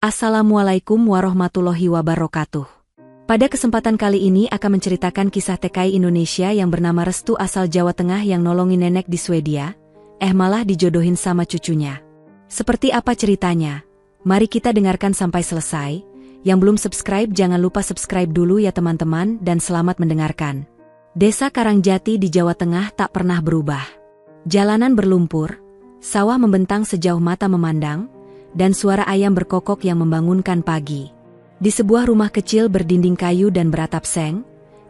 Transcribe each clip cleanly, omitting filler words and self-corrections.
Assalamualaikum warahmatullahi wabarakatuh. Pada kesempatan kali ini akan menceritakan kisah TKI Indonesia yang bernama Restu asal Jawa Tengah yang nolongin nenek di Swedia, malah dijodohin sama cucunya. Seperti apa ceritanya? Mari kita dengarkan sampai selesai. Yang belum subscribe jangan lupa subscribe dulu ya teman-teman dan selamat mendengarkan. Desa Karangjati di Jawa Tengah tak pernah berubah. Jalanan berlumpur, sawah membentang sejauh mata memandang, dan suara ayam berkokok yang membangunkan pagi. Di sebuah rumah kecil berdinding kayu dan beratap seng,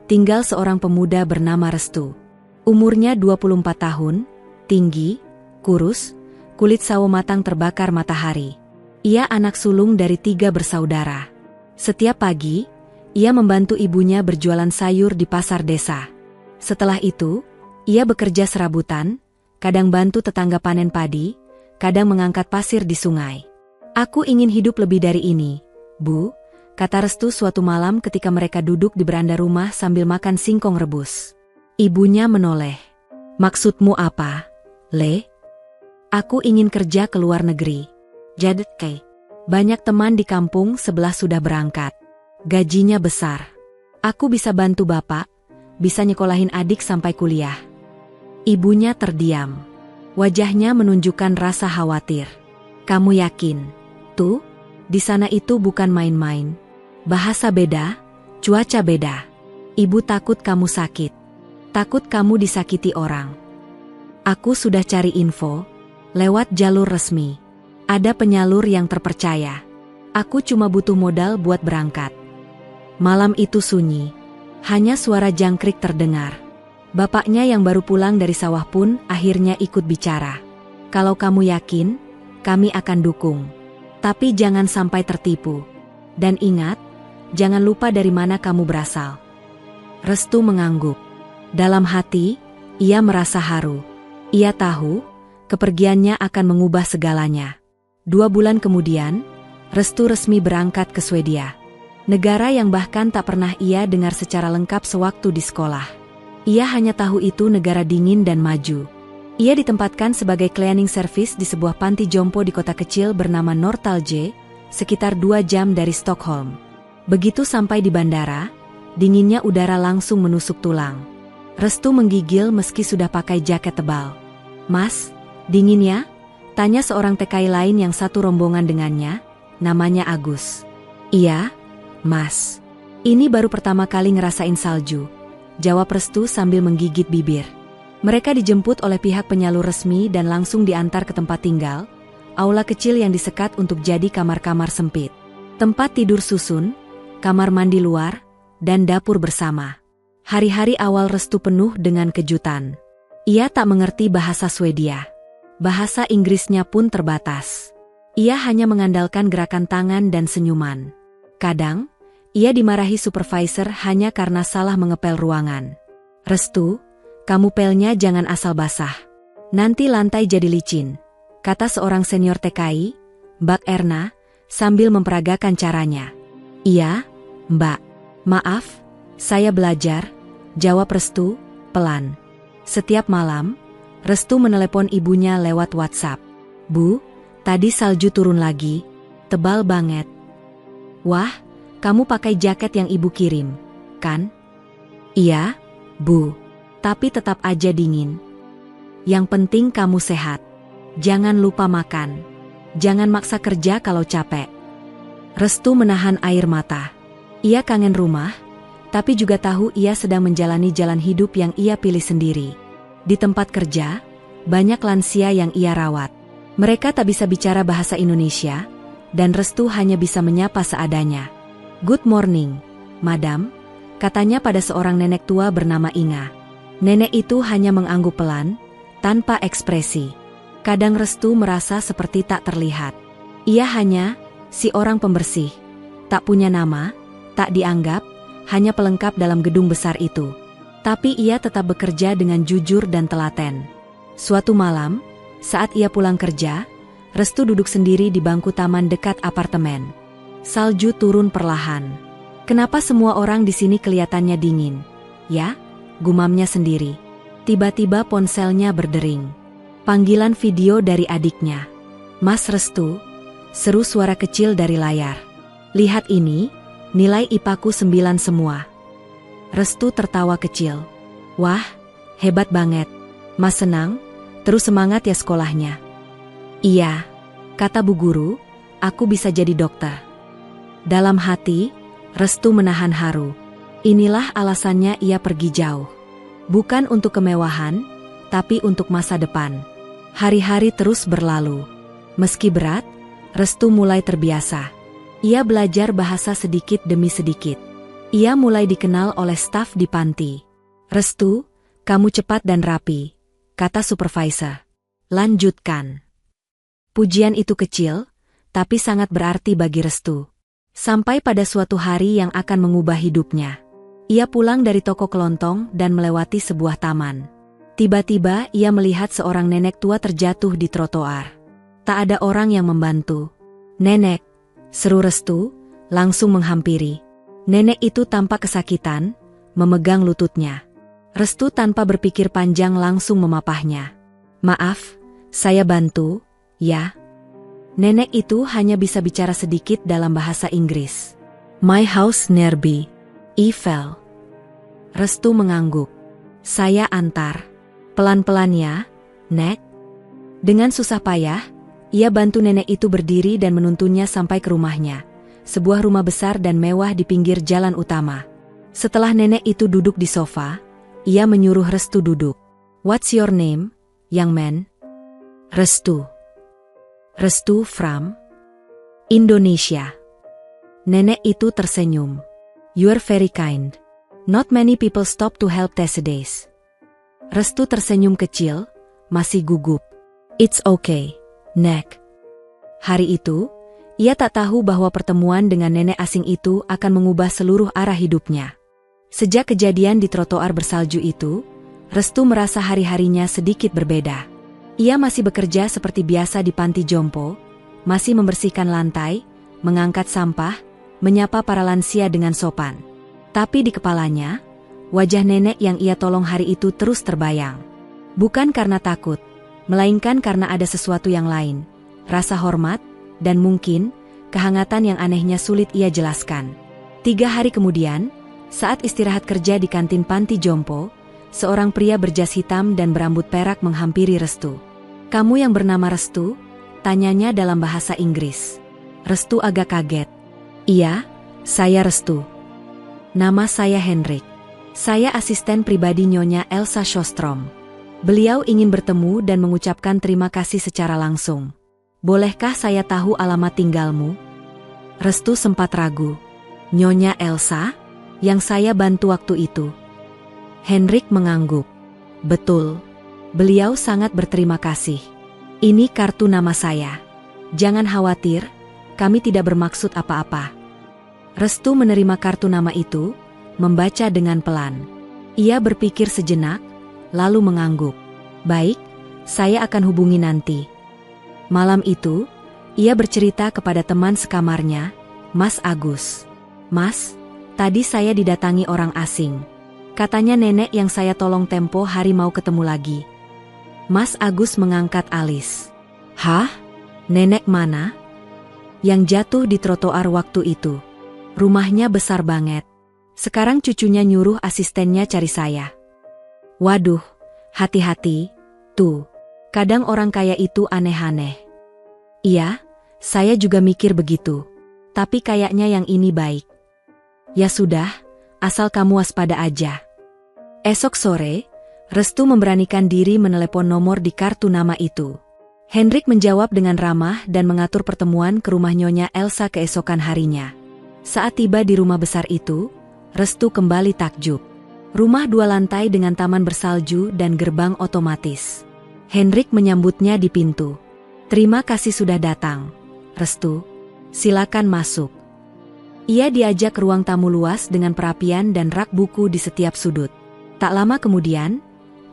tinggal seorang pemuda bernama Restu. Umurnya 24 tahun, tinggi, kurus, kulit sawo matang terbakar matahari. Ia anak sulung dari 3 bersaudara. Setiap pagi, ia membantu ibunya berjualan sayur di pasar desa. Setelah itu, ia bekerja serabutan, kadang bantu tetangga panen padi, kadang mengangkat pasir di sungai. "Aku ingin hidup lebih dari ini, Bu," kata Restu suatu malam ketika mereka duduk di beranda rumah sambil makan singkong rebus. Ibunya menoleh. "Maksudmu apa, Le?" "Aku ingin kerja ke luar negeri. Jadi, banyak teman di kampung sebelah sudah berangkat. Gajinya besar. Aku bisa bantu bapak, bisa nyekolahin adik sampai kuliah." Ibunya terdiam. Wajahnya menunjukkan rasa khawatir. "Kamu yakin? Tuh, di sana itu bukan main-main. Bahasa beda, cuaca beda. Ibu takut kamu sakit. Takut kamu disakiti orang. Aku sudah cari info, lewat jalur resmi. Ada penyalur yang terpercaya. Aku cuma butuh modal buat berangkat." Malam itu sunyi. Hanya suara jangkrik terdengar. Bapaknya yang baru pulang dari sawah pun akhirnya ikut bicara. "Kalau kamu yakin, kami akan dukung. Tapi jangan sampai tertipu. Dan ingat, jangan lupa dari mana kamu berasal." Restu mengangguk. Dalam hati, ia merasa haru. Ia tahu, kepergiannya akan mengubah segalanya. 2 bulan kemudian, Restu resmi berangkat ke Swedia. Negara yang bahkan tak pernah ia dengar secara lengkap sewaktu di sekolah. Ia hanya tahu itu negara dingin dan maju. Ia ditempatkan sebagai cleaning service di sebuah panti jompo di kota kecil bernama Norrtälje, sekitar 2 jam dari Stockholm. Begitu sampai di bandara, dinginnya udara langsung menusuk tulang. Restu menggigil meski sudah pakai jaket tebal. "Mas, dingin ya?" tanya seorang TKI lain yang satu rombongan dengannya, namanya Agus. "Iya, Mas. Ini baru pertama kali ngerasain salju," jawab Restu sambil menggigit bibir. Mereka dijemput oleh pihak penyalur resmi dan langsung diantar ke tempat tinggal, aula kecil yang disekat untuk jadi kamar-kamar sempit. Tempat tidur susun, kamar mandi luar, dan dapur bersama. Hari-hari awal Restu penuh dengan kejutan. Ia tak mengerti bahasa Swedia. Bahasa Inggrisnya pun terbatas. Ia hanya mengandalkan gerakan tangan dan senyuman. Kadang, ia dimarahi supervisor hanya karena salah mengepel ruangan. "Restu, kamu pelnya jangan asal basah. Nanti lantai jadi licin," kata seorang senior TKI, Mbak Erna, sambil memperagakan caranya. "Iya, Mbak. Maaf, saya belajar," jawab Restu, pelan. Setiap malam, Restu menelepon ibunya lewat WhatsApp. "Bu, tadi salju turun lagi, tebal banget." "Wah, kamu pakai jaket yang ibu kirim, kan?" "Iya, Bu. Tapi tetap aja dingin. Yang penting kamu sehat. Jangan lupa makan. Jangan maksa kerja kalau capek." Restu menahan air mata. Ia kangen rumah, tapi juga tahu ia sedang menjalani jalan hidup yang ia pilih sendiri. Di tempat kerja, banyak lansia yang ia rawat. Mereka tak bisa bicara bahasa Indonesia, dan Restu hanya bisa menyapa seadanya. "Good morning, Madam," katanya pada seorang nenek tua bernama Inga. Nenek itu hanya mengangguk pelan, tanpa ekspresi. Kadang Restu merasa seperti tak terlihat. Ia hanya si orang pembersih, tak punya nama, tak dianggap, hanya pelengkap dalam gedung besar itu. Tapi ia tetap bekerja dengan jujur dan telaten. Suatu malam, saat ia pulang kerja, Restu duduk sendiri di bangku taman dekat apartemen. Salju turun perlahan. "Kenapa semua orang di sini kelihatannya dingin, ya?" gumamnya sendiri. Tiba-tiba ponselnya berdering. Panggilan video dari adiknya. "Mas Restu, Seru suara kecil dari layar. Lihat ini, nilai IPAku 9 semua. Restu tertawa kecil. Wah, hebat banget. Mas senang, terus semangat ya sekolahnya. Iya, kata Bu Guru, aku bisa jadi dokter. Dalam hati, Restu menahan haru. Inilah alasannya ia pergi jauh. Bukan untuk kemewahan, tapi untuk masa depan. Hari-hari terus berlalu. Meski berat, Restu mulai terbiasa. Ia belajar bahasa sedikit demi sedikit. Ia mulai dikenal oleh staf di panti. Restu, kamu cepat dan rapi, kata supervisor. Lanjutkan. Pujian itu kecil, tapi sangat berarti bagi Restu. Sampai pada suatu hari yang akan mengubah hidupnya. Ia pulang dari toko kelontong dan melewati sebuah taman. Tiba-tiba ia melihat seorang nenek tua terjatuh di trotoar. Tak ada orang yang membantu. Nenek, seru Restu, langsung menghampiri. Nenek itu tampak kesakitan, memegang lututnya. Restu tanpa berpikir panjang langsung memapahnya. Maaf, saya bantu, ya. Nenek itu hanya bisa bicara sedikit dalam bahasa Inggris. My house nearby. Eiffel. Restu mengangguk. Saya antar. Pelan-pelan ya, Nek. Dengan susah payah, ia bantu nenek itu berdiri dan menuntunnya sampai ke rumahnya. Sebuah rumah besar dan mewah di pinggir jalan utama. Setelah nenek itu duduk di sofa, ia menyuruh Restu duduk. What's your name, young man? Restu. Restu from Indonesia. Nenek itu tersenyum. You're very kind. Not many people stop to help these days. Restu tersenyum kecil, masih gugup. It's okay, Nek. Hari itu, ia tak tahu bahwa pertemuan dengan nenek asing itu akan mengubah seluruh arah hidupnya. Sejak kejadian di trotoar bersalju itu, Restu merasa hari-harinya sedikit berbeda. Ia masih bekerja seperti biasa di panti jompo, masih membersihkan lantai, mengangkat sampah, menyapa para lansia dengan sopan. Tapi di kepalanya, wajah nenek yang ia tolong hari itu terus terbayang. Bukan karena takut, melainkan karena ada sesuatu yang lain, rasa hormat, dan mungkin kehangatan yang anehnya sulit ia jelaskan. 3 hari kemudian, saat istirahat kerja di kantin panti jompo, seorang pria berjas hitam dan berambut perak menghampiri Restu. Kamu yang bernama Restu? Tanyanya dalam bahasa Inggris. Restu agak kaget. Iya, saya Restu. Nama saya Henrik. Saya asisten pribadi Nyonya Elsa Sjostrom. Beliau ingin bertemu dan mengucapkan terima kasih secara langsung. Bolehkah saya tahu alamat tinggalmu? Restu sempat ragu. Nyonya Elsa? Yang saya bantu waktu itu. Henrik mengangguk. Betul. Beliau sangat berterima kasih. Ini kartu nama saya. Jangan khawatir, kami tidak bermaksud apa-apa. Restu menerima kartu nama itu, membaca dengan pelan. Ia berpikir sejenak, lalu mengangguk. Baik, saya akan hubungi nanti. Malam itu, ia bercerita kepada teman sekamarnya, Mas Agus. Mas, tadi saya didatangi orang asing. Katanya nenek yang saya tolong tempo hari mau ketemu lagi. Mas Agus mengangkat alis. Hah? Nenek mana? Yang jatuh di trotoar waktu itu. Rumahnya besar banget. Sekarang cucunya nyuruh asistennya cari saya. Waduh, hati-hati, tuh. Kadang orang kaya itu aneh-aneh. Iya, saya juga mikir begitu. Tapi kayaknya yang ini baik. Ya sudah, asal kamu waspada aja. Esok sore, Restu memberanikan diri menelepon nomor di kartu nama itu. Henrik menjawab dengan ramah dan mengatur pertemuan ke rumah Nyonya Elsa keesokan harinya. Saat tiba di rumah besar itu, Restu kembali takjub. Rumah 2 lantai dengan taman bersalju dan gerbang otomatis. Henrik menyambutnya di pintu. Terima kasih sudah datang, Restu. Silakan masuk. Ia diajak ke ruang tamu luas dengan perapian dan rak buku di setiap sudut. Tak lama kemudian,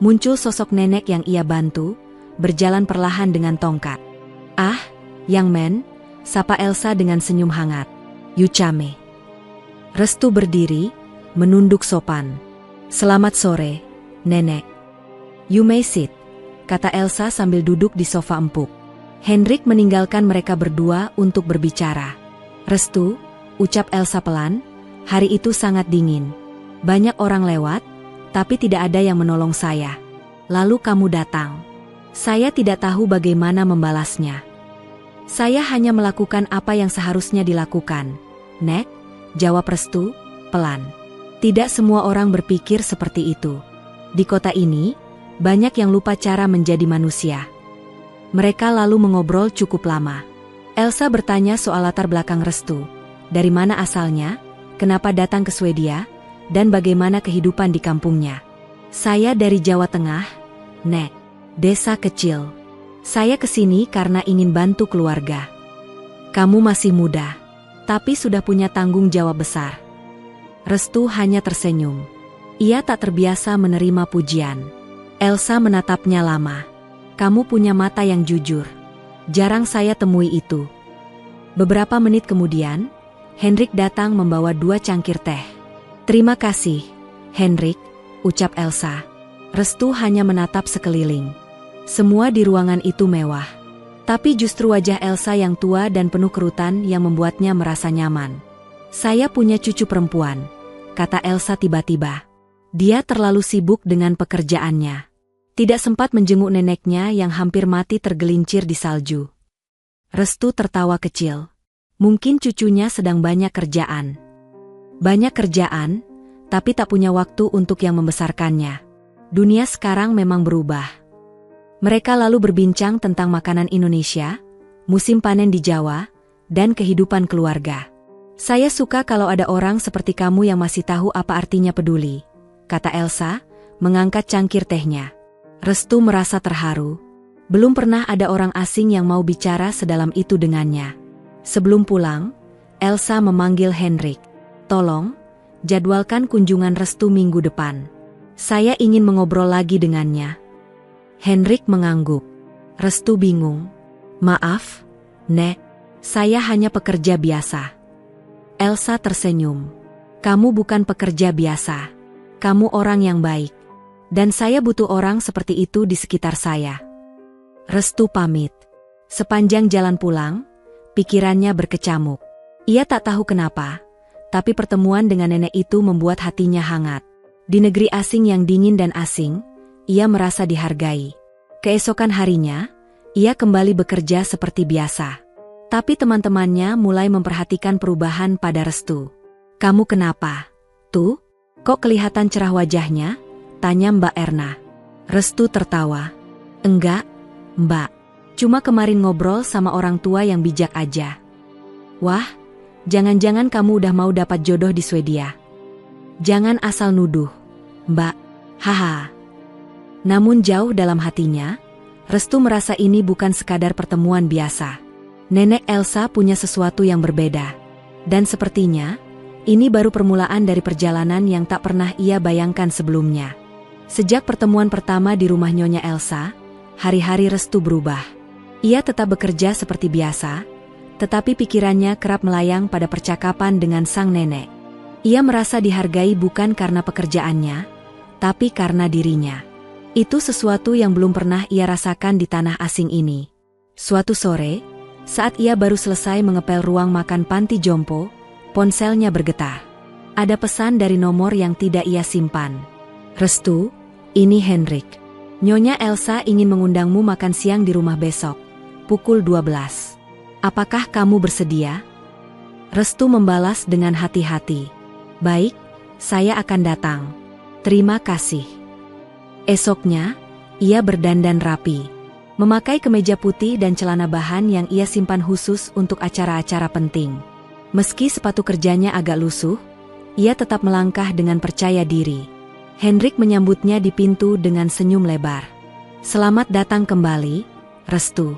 muncul sosok nenek yang ia bantu, berjalan perlahan dengan tongkat. Ah, young man, sapa Elsa dengan senyum hangat. Yuchame. Restu berdiri, menunduk sopan. Selamat sore, nenek. You may sit, kata Elsa sambil duduk di sofa empuk. Hendrik meninggalkan mereka berdua untuk berbicara. "Restu," ucap Elsa pelan, "hari itu sangat dingin. Banyak orang lewat, tapi tidak ada yang menolong saya. Lalu kamu datang. Saya tidak tahu bagaimana membalasnya. Saya hanya melakukan apa yang seharusnya dilakukan." "Nek," jawab Restu, pelan. "Tidak semua orang berpikir seperti itu. Di kota ini, banyak yang lupa cara menjadi manusia." Mereka lalu mengobrol cukup lama. Elsa bertanya soal latar belakang Restu. Dari mana asalnya, kenapa datang ke Swedia, dan bagaimana kehidupan di kampungnya. "Saya dari Jawa Tengah, Nek. Desa kecil. Saya kesini karena ingin bantu keluarga." "Kamu masih muda, tapi sudah punya tanggung jawab besar." Restu hanya tersenyum. Ia tak terbiasa menerima pujian. Elsa menatapnya lama. "Kamu punya mata yang jujur. Jarang saya temui itu." Beberapa menit kemudian, Hendrik datang membawa 2 cangkir teh. "Terima kasih, Hendrik," ucap Elsa. Restu hanya menatap sekeliling. Semua di ruangan itu mewah. Tapi justru wajah Elsa yang tua dan penuh kerutan yang membuatnya merasa nyaman. "Saya punya cucu perempuan," kata Elsa tiba-tiba. Dia terlalu sibuk dengan pekerjaannya. Tidak sempat menjenguk neneknya yang hampir mati tergelincir di salju. Restu tertawa kecil. Mungkin cucunya sedang banyak kerjaan. Banyak kerjaan, tapi tak punya waktu untuk yang membesarkannya. Dunia sekarang memang berubah. Mereka lalu berbincang tentang makanan Indonesia, musim panen di Jawa, dan kehidupan keluarga. "Saya suka kalau ada orang seperti kamu yang masih tahu apa artinya peduli," kata Elsa, mengangkat cangkir tehnya. Restu merasa terharu. Belum pernah ada orang asing yang mau bicara sedalam itu dengannya. Sebelum pulang, Elsa memanggil Hendrik. "Tolong, jadwalkan kunjungan Restu minggu depan. Saya ingin mengobrol lagi dengannya." Hendrik mengangguk. Restu bingung. "Maaf, Nek, saya hanya pekerja biasa." Elsa tersenyum. "Kamu bukan pekerja biasa. Kamu orang yang baik. Dan saya butuh orang seperti itu di sekitar saya." Restu pamit. Sepanjang jalan pulang, pikirannya berkecamuk. Ia tak tahu kenapa, tapi pertemuan dengan nenek itu membuat hatinya hangat. Di negeri asing yang dingin dan asing, ia merasa dihargai. Keesokan harinya, ia kembali bekerja seperti biasa. Tapi teman-temannya mulai memperhatikan perubahan pada Restu. "Kamu kenapa? Tuh, kok kelihatan cerah wajahnya?" tanya Mbak Erna. Restu tertawa. "Enggak, Mbak. Cuma kemarin ngobrol sama orang tua yang bijak aja." "Wah, jangan-jangan kamu udah mau dapat jodoh di Swedia." "Jangan asal nuduh, Mbak. Haha." Namun jauh dalam hatinya, Restu merasa ini bukan sekadar pertemuan biasa. Nenek Elsa punya sesuatu yang berbeda. Dan sepertinya, ini baru permulaan dari perjalanan yang tak pernah ia bayangkan sebelumnya. Sejak pertemuan pertama di rumah Nyonya Elsa, hari-hari Restu berubah. Ia tetap bekerja seperti biasa, tetapi pikirannya kerap melayang pada percakapan dengan sang nenek. Ia merasa dihargai bukan karena pekerjaannya, tapi karena dirinya. Itu sesuatu yang belum pernah ia rasakan di tanah asing ini. Suatu sore, saat ia baru selesai mengepel ruang makan panti jompo, ponselnya bergetar. Ada pesan dari nomor yang tidak ia simpan. "Restu, ini Hendrik. Nyonya Elsa ingin mengundangmu makan siang di rumah besok, pukul 12. Apakah kamu bersedia?" Restu membalas dengan hati-hati. "Baik, saya akan datang. Terima kasih." Esoknya, ia berdandan rapi. Memakai kemeja putih dan celana bahan yang ia simpan khusus untuk acara-acara penting. Meski sepatu kerjanya agak lusuh, ia tetap melangkah dengan percaya diri. Hendrik menyambutnya di pintu dengan senyum lebar. "Selamat datang kembali, Restu.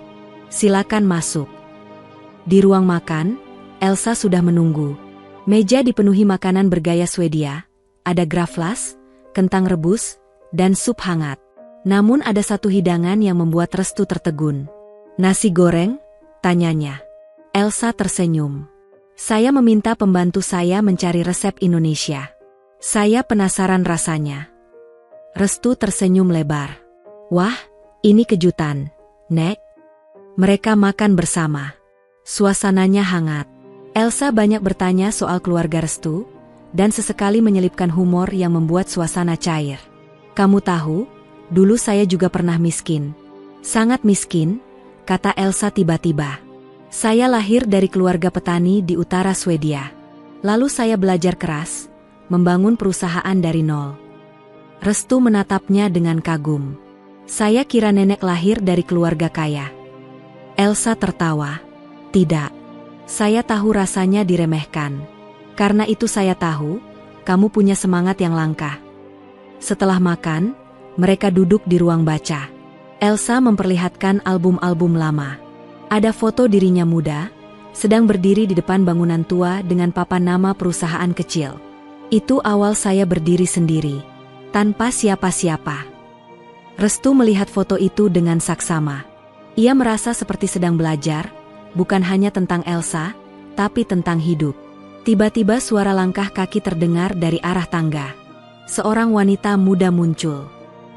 Silakan masuk." Di ruang makan, Elsa sudah menunggu. Meja dipenuhi makanan bergaya Swedia, ada graflas, kentang rebus, dan sup hangat. Namun ada satu hidangan yang membuat Restu tertegun. "Nasi goreng?" tanyanya. Elsa tersenyum. "Saya meminta pembantu saya mencari resep Indonesia. Saya penasaran rasanya." Restu tersenyum lebar. "Wah, ini kejutan, Nek." Mereka makan bersama. Suasananya hangat. Elsa banyak bertanya soal keluarga Restu, dan sesekali menyelipkan humor yang membuat suasana cair. Kamu tahu, dulu saya juga pernah miskin. Sangat miskin, kata Elsa tiba-tiba. Saya lahir dari keluarga petani di utara Swedia. Lalu saya belajar keras, membangun perusahaan dari nol. Restu menatapnya dengan kagum. Saya kira nenek lahir dari keluarga kaya. Elsa tertawa. Tidak. Saya tahu rasanya diremehkan. Karena itu saya tahu, kamu punya semangat yang langka. Setelah makan, mereka duduk di ruang baca. Elsa memperlihatkan album-album lama. Ada foto dirinya muda, sedang berdiri di depan bangunan tua dengan papan nama perusahaan kecil. Itu awal saya berdiri sendiri, tanpa siapa-siapa. Restu melihat foto itu dengan saksama. Ia merasa seperti sedang belajar, bukan hanya tentang Elsa, tapi tentang hidup. Tiba-tiba suara langkah kaki terdengar dari arah tangga. Seorang wanita muda muncul.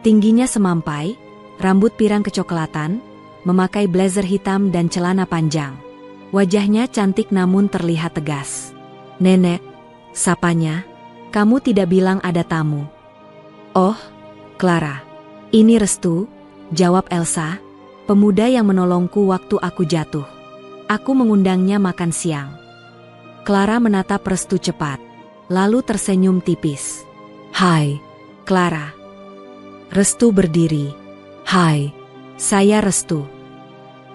Tingginya semampai, rambut pirang kecoklatan, memakai blazer hitam dan celana panjang. Wajahnya cantik namun terlihat tegas. Nenek, sapanya, kamu tidak bilang ada tamu. Oh, Clara. Ini Restu, jawab Elsa, pemuda yang menolongku waktu aku jatuh. Aku mengundangnya makan siang. Clara menatap Restu cepat, lalu tersenyum tipis. Hai, Clara. Restu berdiri. Hai, saya Restu.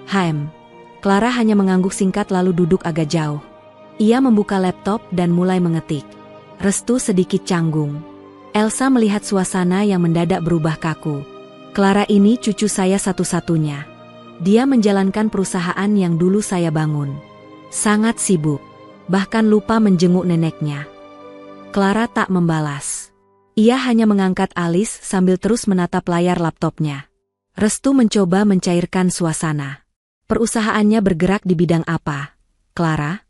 Haim. Clara hanya mengangguk singkat lalu duduk agak jauh. Ia membuka laptop dan mulai mengetik. Restu sedikit canggung. Elsa melihat suasana yang mendadak berubah kaku. Clara ini cucu saya satu-satunya. Dia menjalankan perusahaan yang dulu saya bangun. Sangat sibuk, bahkan lupa menjenguk neneknya. Clara tak membalas. Ia hanya mengangkat alis sambil terus menatap layar laptopnya. Restu mencoba mencairkan suasana. Perusahaannya bergerak di bidang apa, Clara?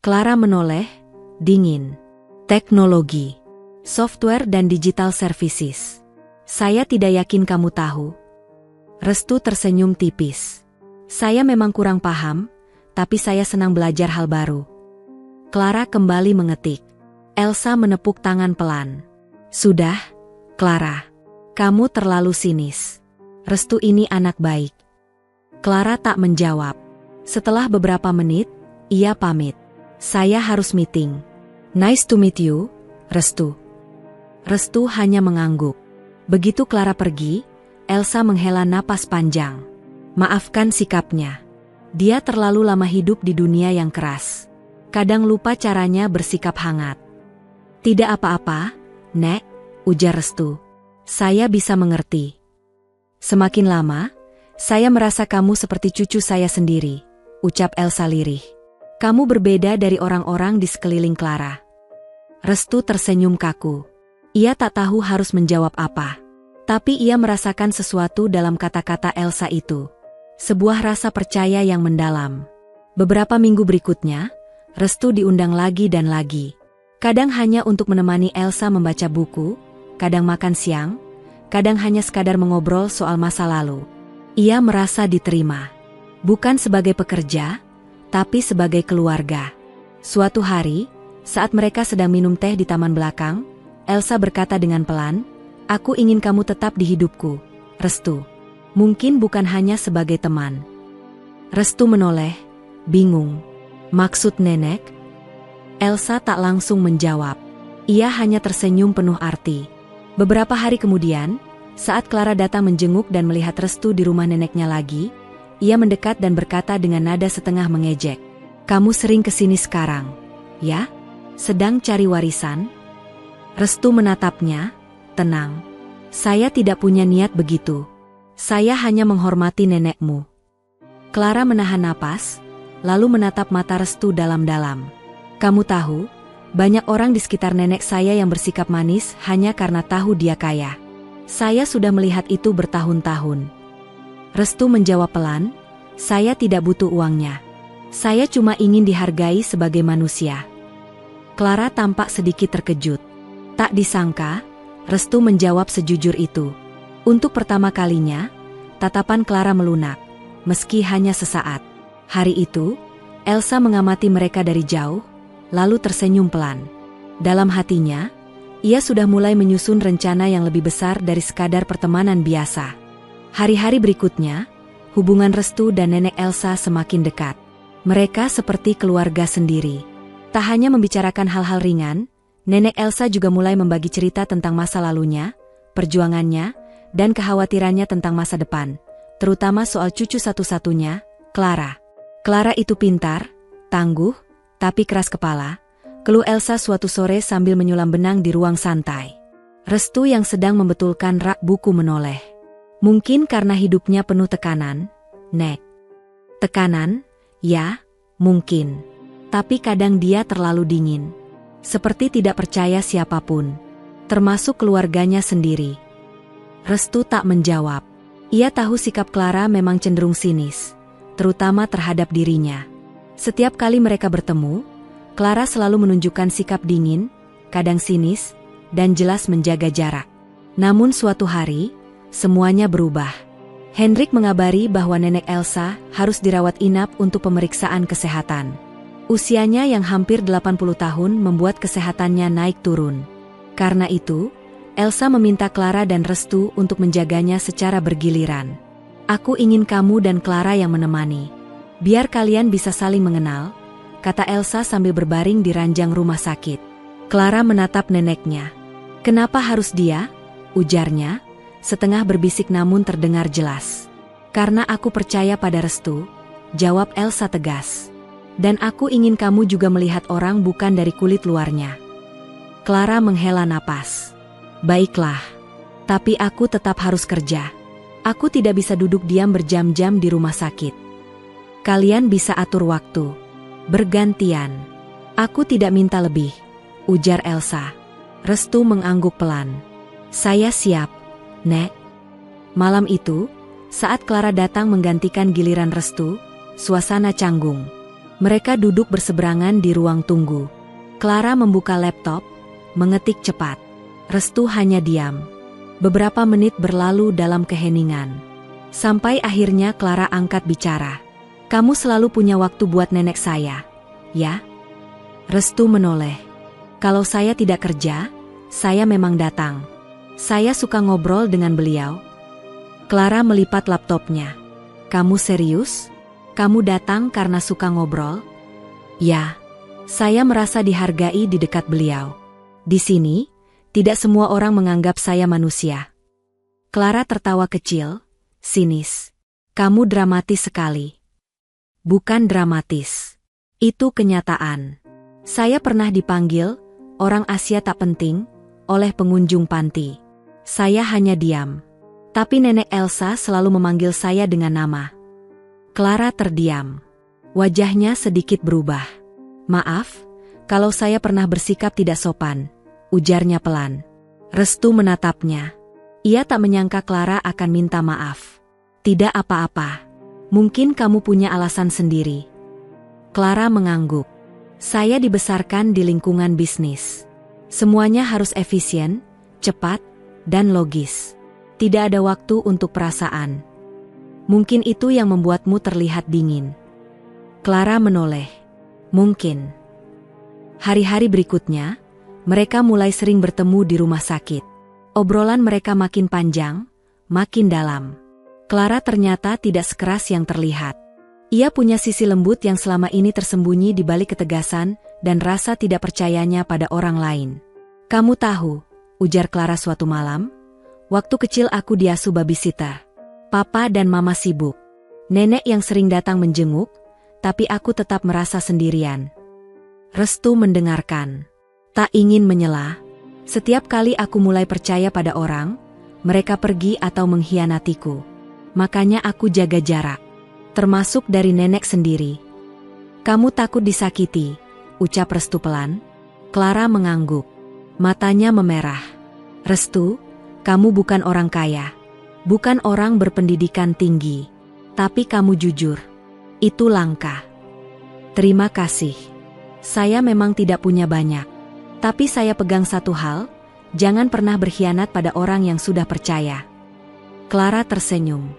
Clara menoleh, dingin. Teknologi, software dan digital services. Saya tidak yakin kamu tahu. Restu tersenyum tipis. Saya memang kurang paham, tapi saya senang belajar hal baru. Clara kembali mengetik. Elsa menepuk tangan pelan. Sudah, Clara. Kamu terlalu sinis. Restu ini anak baik. Clara tak menjawab. Setelah beberapa menit, ia pamit. Saya harus meeting. Nice to meet you, Restu. Restu hanya mengangguk. Begitu Clara pergi, Elsa menghela napas panjang. Maafkan sikapnya. Dia terlalu lama hidup di dunia yang keras. Kadang lupa caranya bersikap hangat. Tidak apa-apa, Nek, ujar Restu. Saya bisa mengerti. Semakin lama, saya merasa kamu seperti cucu saya sendiri, ucap Elsa lirih. Kamu berbeda dari orang-orang di sekeliling Clara. Restu tersenyum kaku. Ia tak tahu harus menjawab apa. Tapi ia merasakan sesuatu dalam kata-kata Elsa itu. Sebuah rasa percaya yang mendalam. Beberapa minggu berikutnya, Restu diundang lagi dan lagi. Kadang hanya untuk menemani Elsa membaca buku, kadang makan siang, kadang hanya sekadar mengobrol soal masa lalu. Ia merasa diterima. Bukan sebagai pekerja, tapi sebagai keluarga. Suatu hari, saat mereka sedang minum teh di taman belakang, Elsa berkata dengan pelan, "Aku ingin kamu tetap di hidupku, Restu. Mungkin bukan hanya sebagai teman." Restu menoleh, bingung. Maksud nenek? Elsa tak langsung menjawab. Ia hanya tersenyum penuh arti. Beberapa hari kemudian, saat Clara datang menjenguk dan melihat Restu di rumah neneknya lagi, ia mendekat dan berkata dengan nada setengah mengejek. "Kamu sering kesini sekarang, ya? Sedang cari warisan?" Restu menatapnya. Tenang. Saya tidak punya niat begitu. Saya hanya menghormati nenekmu. Clara menahan napas, lalu menatap mata Restu dalam-dalam. Kamu tahu, banyak orang di sekitar nenek saya yang bersikap manis hanya karena tahu dia kaya. Saya sudah melihat itu bertahun-tahun. Restu menjawab pelan, saya tidak butuh uangnya. Saya cuma ingin dihargai sebagai manusia. Clara tampak sedikit terkejut. Tak disangka, Restu menjawab sejujur itu. Untuk pertama kalinya, tatapan Clara melunak. meski hanya sesaat. Hari itu, Elsa mengamati mereka dari jauh, lalu tersenyum pelan. Dalam hatinya, ia sudah mulai menyusun rencana yang lebih besar dari sekadar pertemanan biasa. Hari-hari berikutnya, hubungan Restu dan nenek Elsa semakin dekat. Mereka seperti keluarga sendiri. Tak hanya membicarakan hal-hal ringan, nenek Elsa juga mulai membagi cerita tentang masa lalunya, perjuangannya, dan kekhawatirannya tentang masa depan, terutama soal cucu satu-satunya, Clara. Clara itu pintar, tangguh, tapi keras kepala, keluh Elsa suatu sore sambil menyulam benang di ruang santai. Restu yang sedang membetulkan rak buku menoleh. Mungkin karena hidupnya penuh tekanan, Nek. Tekanan, ya, mungkin. Tapi kadang dia terlalu dingin. Seperti tidak percaya siapapun, termasuk keluarganya sendiri. Restu tak menjawab. Ia tahu sikap Clara memang cenderung sinis, terutama terhadap dirinya. Setiap kali mereka bertemu, Clara selalu menunjukkan sikap dingin, kadang sinis, dan jelas menjaga jarak. Namun suatu hari, semuanya berubah. Hendrik mengabari bahwa nenek Elsa harus dirawat inap untuk pemeriksaan kesehatan. Usianya yang hampir 80 tahun membuat kesehatannya naik turun. Karena itu, Elsa meminta Clara dan Restu untuk menjaganya secara bergiliran. "Aku ingin kamu dan Clara yang menemani. Biar kalian bisa saling mengenal," kata Elsa sambil berbaring di ranjang rumah sakit. Clara menatap neneknya. "Kenapa harus dia?" ujarnya, setengah berbisik namun terdengar jelas. "Karena aku percaya pada Restu," jawab Elsa tegas. "Dan aku ingin kamu juga melihat orang bukan dari kulit luarnya." Clara menghela napas. "Baiklah. Tapi aku tetap harus kerja. Aku tidak bisa duduk diam berjam-jam di rumah sakit. Kalian bisa atur waktu. Bergantian." "Aku tidak minta lebih," ujar Elsa. Restu mengangguk pelan. "Saya siap, Nek." Malam itu, saat Clara datang menggantikan giliran Restu, suasana canggung. Mereka duduk berseberangan di ruang tunggu. Clara membuka laptop, mengetik cepat. Restu hanya diam. Beberapa menit berlalu dalam keheningan. Sampai akhirnya Clara angkat bicara. "Kamu selalu punya waktu buat nenek saya, ya?" Restu menoleh. "Kalau saya tidak kerja, saya memang datang. Saya suka ngobrol dengan beliau." Clara melipat laptopnya. "Kamu serius? Kamu datang karena suka ngobrol?" "Ya, saya merasa dihargai di dekat beliau. Di sini, tidak semua orang menganggap saya manusia." Clara tertawa kecil, sinis. "Kamu dramatis sekali." "Bukan dramatis. Itu kenyataan. Saya pernah dipanggil, orang Asia tak penting, oleh pengunjung panti. Saya hanya diam. Tapi nenek Elsa selalu memanggil saya dengan nama." Clara terdiam. Wajahnya sedikit berubah. "Maaf, kalau saya pernah bersikap tidak sopan," ujarnya pelan. Restu menatapnya. Ia tak menyangka Clara akan minta maaf. "Tidak apa-apa. Mungkin kamu punya alasan sendiri." Clara mengangguk. "Saya dibesarkan di lingkungan bisnis. Semuanya harus efisien, cepat, dan logis. Tidak ada waktu untuk perasaan. Mungkin itu yang membuatmu terlihat dingin." Clara menoleh. "Mungkin." Hari-hari berikutnya, mereka mulai sering bertemu di rumah sakit. Obrolan mereka makin panjang, makin dalam. Clara ternyata tidak sekeras yang terlihat. Ia punya sisi lembut yang selama ini tersembunyi di balik ketegasan dan rasa tidak percayanya pada orang lain. "Kamu tahu," ujar Clara suatu malam, "waktu kecil aku diasuh babysitter. Papa dan mama sibuk. Nenek yang sering datang menjenguk, tapi aku tetap merasa sendirian." Restu mendengarkan. Tak ingin menyela. "Setiap kali aku mulai percaya pada orang, mereka pergi atau mengkhianatiku. Makanya aku jaga jarak. Termasuk dari nenek sendiri." "Kamu takut disakiti," ucap Restu pelan. Clara mengangguk. Matanya memerah. "Restu, kamu bukan orang kaya. Bukan orang berpendidikan tinggi. Tapi kamu jujur. Itu langka." "Terima kasih. Saya memang tidak punya banyak. Tapi saya pegang satu hal, jangan pernah berkhianat pada orang yang sudah percaya." Clara tersenyum.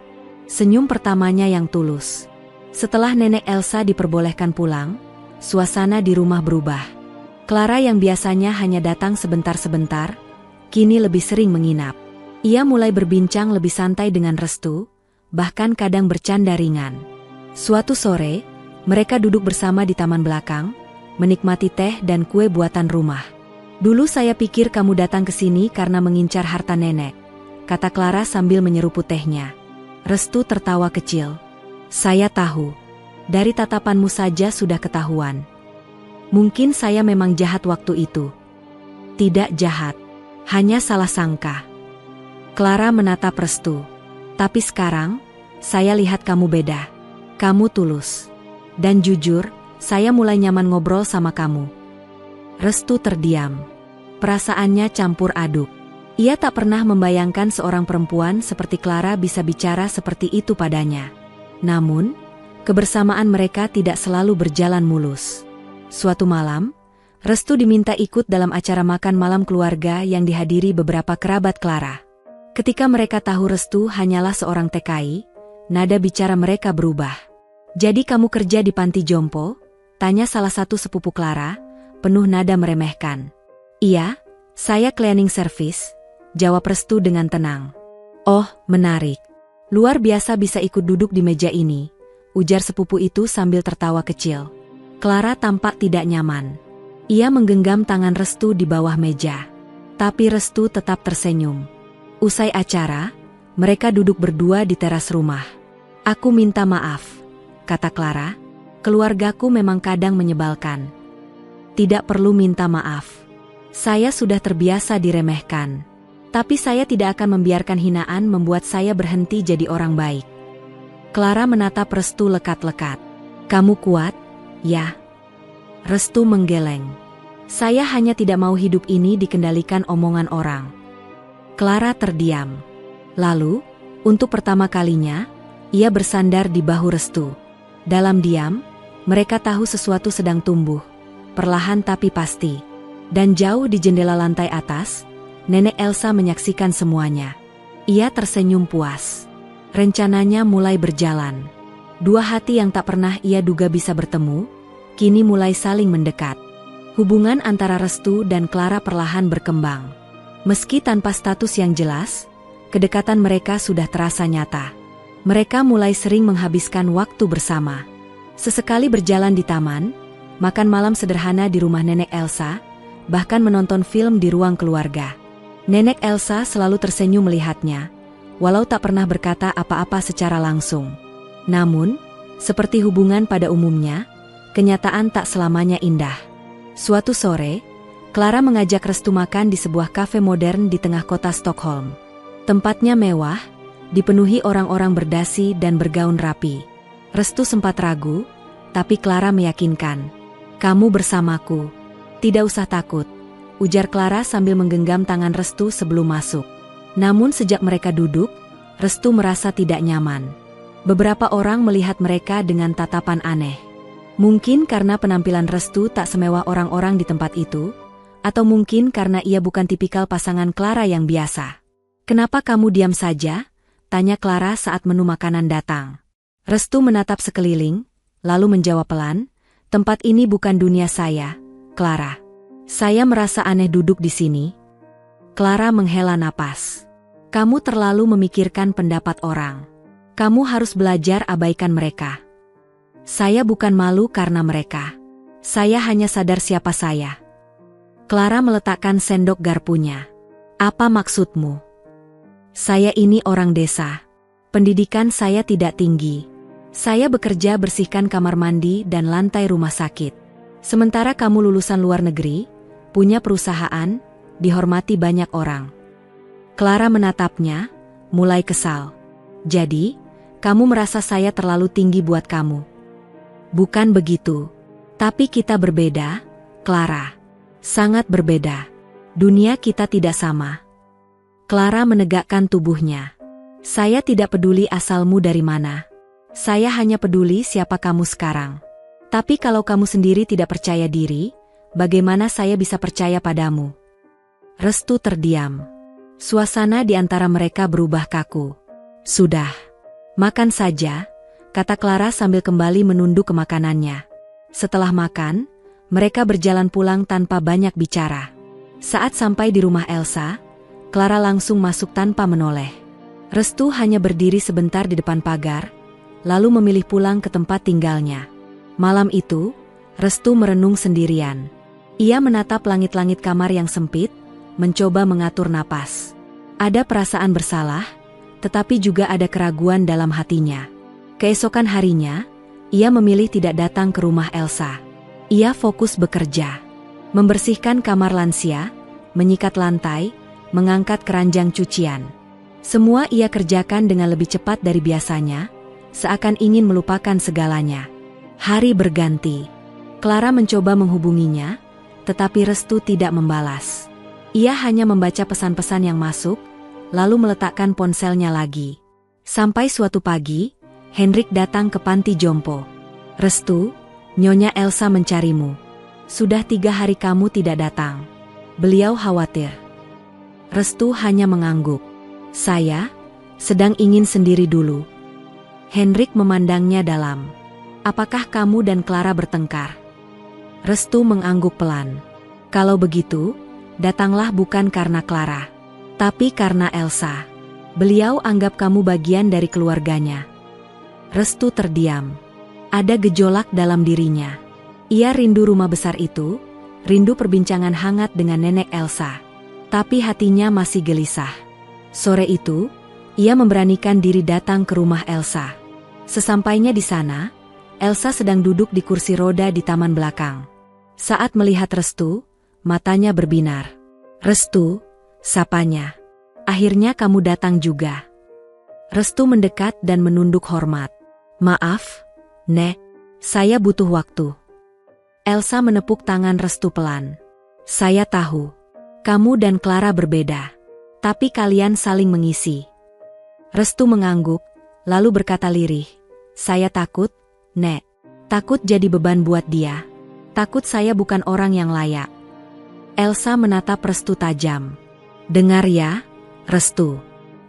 Senyum pertamanya yang tulus. Setelah Nenek Elsa diperbolehkan pulang, suasana di rumah berubah. Clara yang biasanya hanya datang sebentar-sebentar, kini lebih sering menginap. Ia mulai berbincang lebih santai dengan Restu, bahkan kadang bercanda ringan. Suatu sore, mereka duduk bersama di taman belakang, menikmati teh dan kue buatan rumah. "Dulu saya pikir kamu datang ke sini karena mengincar harta nenek," kata Clara sambil menyeruput tehnya. Restu tertawa kecil. "Saya tahu. Dari tatapanmu saja sudah ketahuan. Mungkin saya memang jahat waktu itu." "Tidak jahat. Hanya salah sangka." Clara menatap Restu. "Tapi sekarang, saya lihat kamu beda. Kamu tulus. Dan jujur, saya mulai nyaman ngobrol sama kamu." Restu terdiam. Perasaannya campur aduk. Ia tak pernah membayangkan seorang perempuan seperti Clara bisa bicara seperti itu padanya. Namun, kebersamaan mereka tidak selalu berjalan mulus. Suatu malam, Restu diminta ikut dalam acara makan malam keluarga yang dihadiri beberapa kerabat Clara. Ketika mereka tahu Restu hanyalah seorang TKI, nada bicara mereka berubah. "Jadi kamu kerja di panti jompo?" tanya salah satu sepupu Clara, penuh nada meremehkan. "Iya, saya cleaning service," jawab Restu dengan tenang. "Oh, menarik. Luar biasa bisa ikut duduk di meja ini," ujar sepupu itu sambil tertawa kecil. Clara tampak tidak nyaman. Ia menggenggam tangan Restu di bawah meja. Tapi Restu tetap tersenyum. Usai acara, mereka duduk berdua di teras rumah. "Aku minta maaf," kata Clara. "Keluargaku memang kadang menyebalkan." "Tidak perlu minta maaf. Saya sudah terbiasa diremehkan. Tapi saya tidak akan membiarkan hinaan membuat saya berhenti jadi orang baik." Clara menatap Restu lekat-lekat. "Kamu kuat, ya?" Restu menggeleng. "Saya hanya tidak mau hidup ini dikendalikan omongan orang." Clara terdiam. Lalu, untuk pertama kalinya, ia bersandar di bahu Restu. Dalam diam, mereka tahu sesuatu sedang tumbuh, perlahan tapi pasti. Dan jauh di jendela lantai atas, Nenek Elsa menyaksikan semuanya. Ia tersenyum puas. Rencananya mulai berjalan. Dua hati yang tak pernah ia duga bisa bertemu, kini mulai saling mendekat. Hubungan antara Restu dan Clara perlahan berkembang. Meski tanpa status yang jelas, kedekatan mereka sudah terasa nyata. Mereka mulai sering menghabiskan waktu bersama. Sesekali berjalan di taman, makan malam sederhana di rumah Nenek Elsa, bahkan menonton film di ruang keluarga. Nenek Elsa selalu tersenyum melihatnya, walau tak pernah berkata apa-apa secara langsung. Namun, seperti hubungan pada umumnya, kenyataan tak selamanya indah. Suatu sore, Clara mengajak Restu makan di sebuah kafe modern di tengah kota Stockholm. Tempatnya mewah, dipenuhi orang-orang berdasi dan bergaun rapi. Restu sempat ragu, tapi Clara meyakinkan. "Kamu bersamaku. Tidak usah takut," ujar Clara sambil menggenggam tangan Restu sebelum masuk. Namun sejak mereka duduk, Restu merasa tidak nyaman. Beberapa orang melihat mereka dengan tatapan aneh. Mungkin karena penampilan Restu tak semewah orang-orang di tempat itu, atau mungkin karena ia bukan tipikal pasangan Clara yang biasa. "Kenapa kamu diam saja?" tanya Clara saat menu makanan datang. Restu menatap sekeliling, lalu menjawab pelan, "Tempat ini bukan dunia saya, Clara. Saya merasa aneh duduk di sini." Clara menghela napas. "Kamu terlalu memikirkan pendapat orang. Kamu harus belajar abaikan mereka." "Saya bukan malu karena mereka. Saya hanya sadar siapa saya." Clara meletakkan sendok garpunya. "Apa maksudmu?" "Saya ini orang desa. Pendidikan saya tidak tinggi. Saya bekerja bersihkan kamar mandi dan lantai rumah sakit. Sementara kamu lulusan luar negeri, punya perusahaan, dihormati banyak orang." Clara menatapnya, mulai kesal. "Jadi, kamu merasa saya terlalu tinggi buat kamu?" "Bukan begitu. Tapi kita berbeda, Clara. Sangat berbeda. Dunia kita tidak sama." Clara menegakkan tubuhnya. "Saya tidak peduli asalmu dari mana. Saya hanya peduli siapa kamu sekarang. Tapi kalau kamu sendiri tidak percaya diri, bagaimana saya bisa percaya padamu?" Restu terdiam. Suasana di antara mereka berubah kaku. "Sudah. Makan saja, kata Clara sambil kembali menunduk ke makanannya. Setelah makan, mereka berjalan pulang tanpa banyak bicara. Saat sampai di rumah Elsa, Clara langsung masuk tanpa menoleh. Restu hanya berdiri sebentar di depan pagar, lalu memilih pulang ke tempat tinggalnya. Malam itu, Restu merenung sendirian. Ia menatap langit-langit kamar yang sempit, mencoba mengatur napas. Ada perasaan bersalah, tetapi juga ada keraguan dalam hatinya. Keesokan harinya, ia memilih tidak datang ke rumah Elsa. Ia fokus bekerja, membersihkan kamar lansia, menyikat lantai, mengangkat keranjang cucian. Semua ia kerjakan dengan lebih cepat dari biasanya, seakan ingin melupakan segalanya. Hari berganti. Clara mencoba menghubunginya, tetapi Restu tidak membalas. Ia hanya membaca pesan-pesan yang masuk, lalu meletakkan ponselnya lagi. Sampai suatu pagi, Hendrik datang ke panti jompo. Restu, Nyonya Elsa mencarimu. Sudah 3 hari kamu tidak datang. Beliau khawatir. Restu hanya mengangguk. Saya sedang ingin sendiri dulu. Hendrik memandangnya dalam. Apakah kamu dan Clara bertengkar? Restu mengangguk pelan. Kalau begitu, datanglah bukan karena Clara, tapi karena Elsa. Beliau anggap kamu bagian dari keluarganya. Restu terdiam. Ada gejolak dalam dirinya. Ia rindu rumah besar itu, rindu perbincangan hangat dengan nenek Elsa. Tapi hatinya masih gelisah. Sore itu, ia memberanikan diri datang ke rumah Elsa. Sesampainya di sana, Elsa sedang duduk di kursi roda di taman belakang. Saat melihat Restu, matanya berbinar. Restu, sapanya. Akhirnya kamu datang juga. Restu mendekat dan menunduk hormat. Maaf, Nek, saya butuh waktu. Elsa menepuk tangan Restu pelan. Saya tahu, kamu dan Clara berbeda. Tapi kalian saling mengisi. Restu mengangguk, lalu berkata lirih. Saya takut, Nek. Takut jadi beban buat dia. Takut saya bukan orang yang layak. Elsa menatap Restu tajam. Dengar ya, Restu.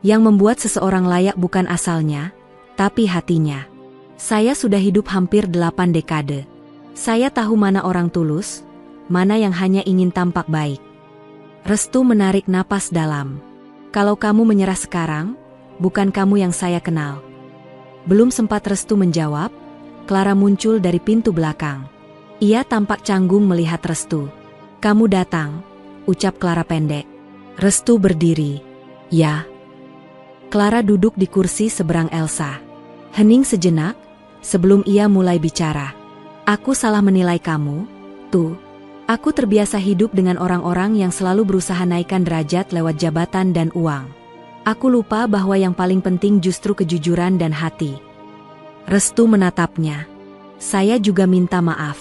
Yang membuat seseorang layak bukan asalnya, tapi hatinya. Saya sudah hidup hampir 8 dekade. Saya tahu mana orang tulus, mana yang hanya ingin tampak baik. Restu menarik napas dalam. Kalau kamu menyerah sekarang, bukan kamu yang saya kenal. Belum sempat Restu menjawab, Clara muncul dari pintu belakang. Ia tampak canggung melihat Restu. Kamu datang, ucap Clara pendek. Restu berdiri. Ya. Clara duduk di kursi seberang Elsa. Hening sejenak, sebelum ia mulai bicara. Aku salah menilai kamu, tuh. Aku terbiasa hidup dengan orang-orang yang selalu berusaha naikkan derajat lewat jabatan dan uang. Aku lupa bahwa yang paling penting justru kejujuran dan hati. Restu menatapnya. Saya juga minta maaf.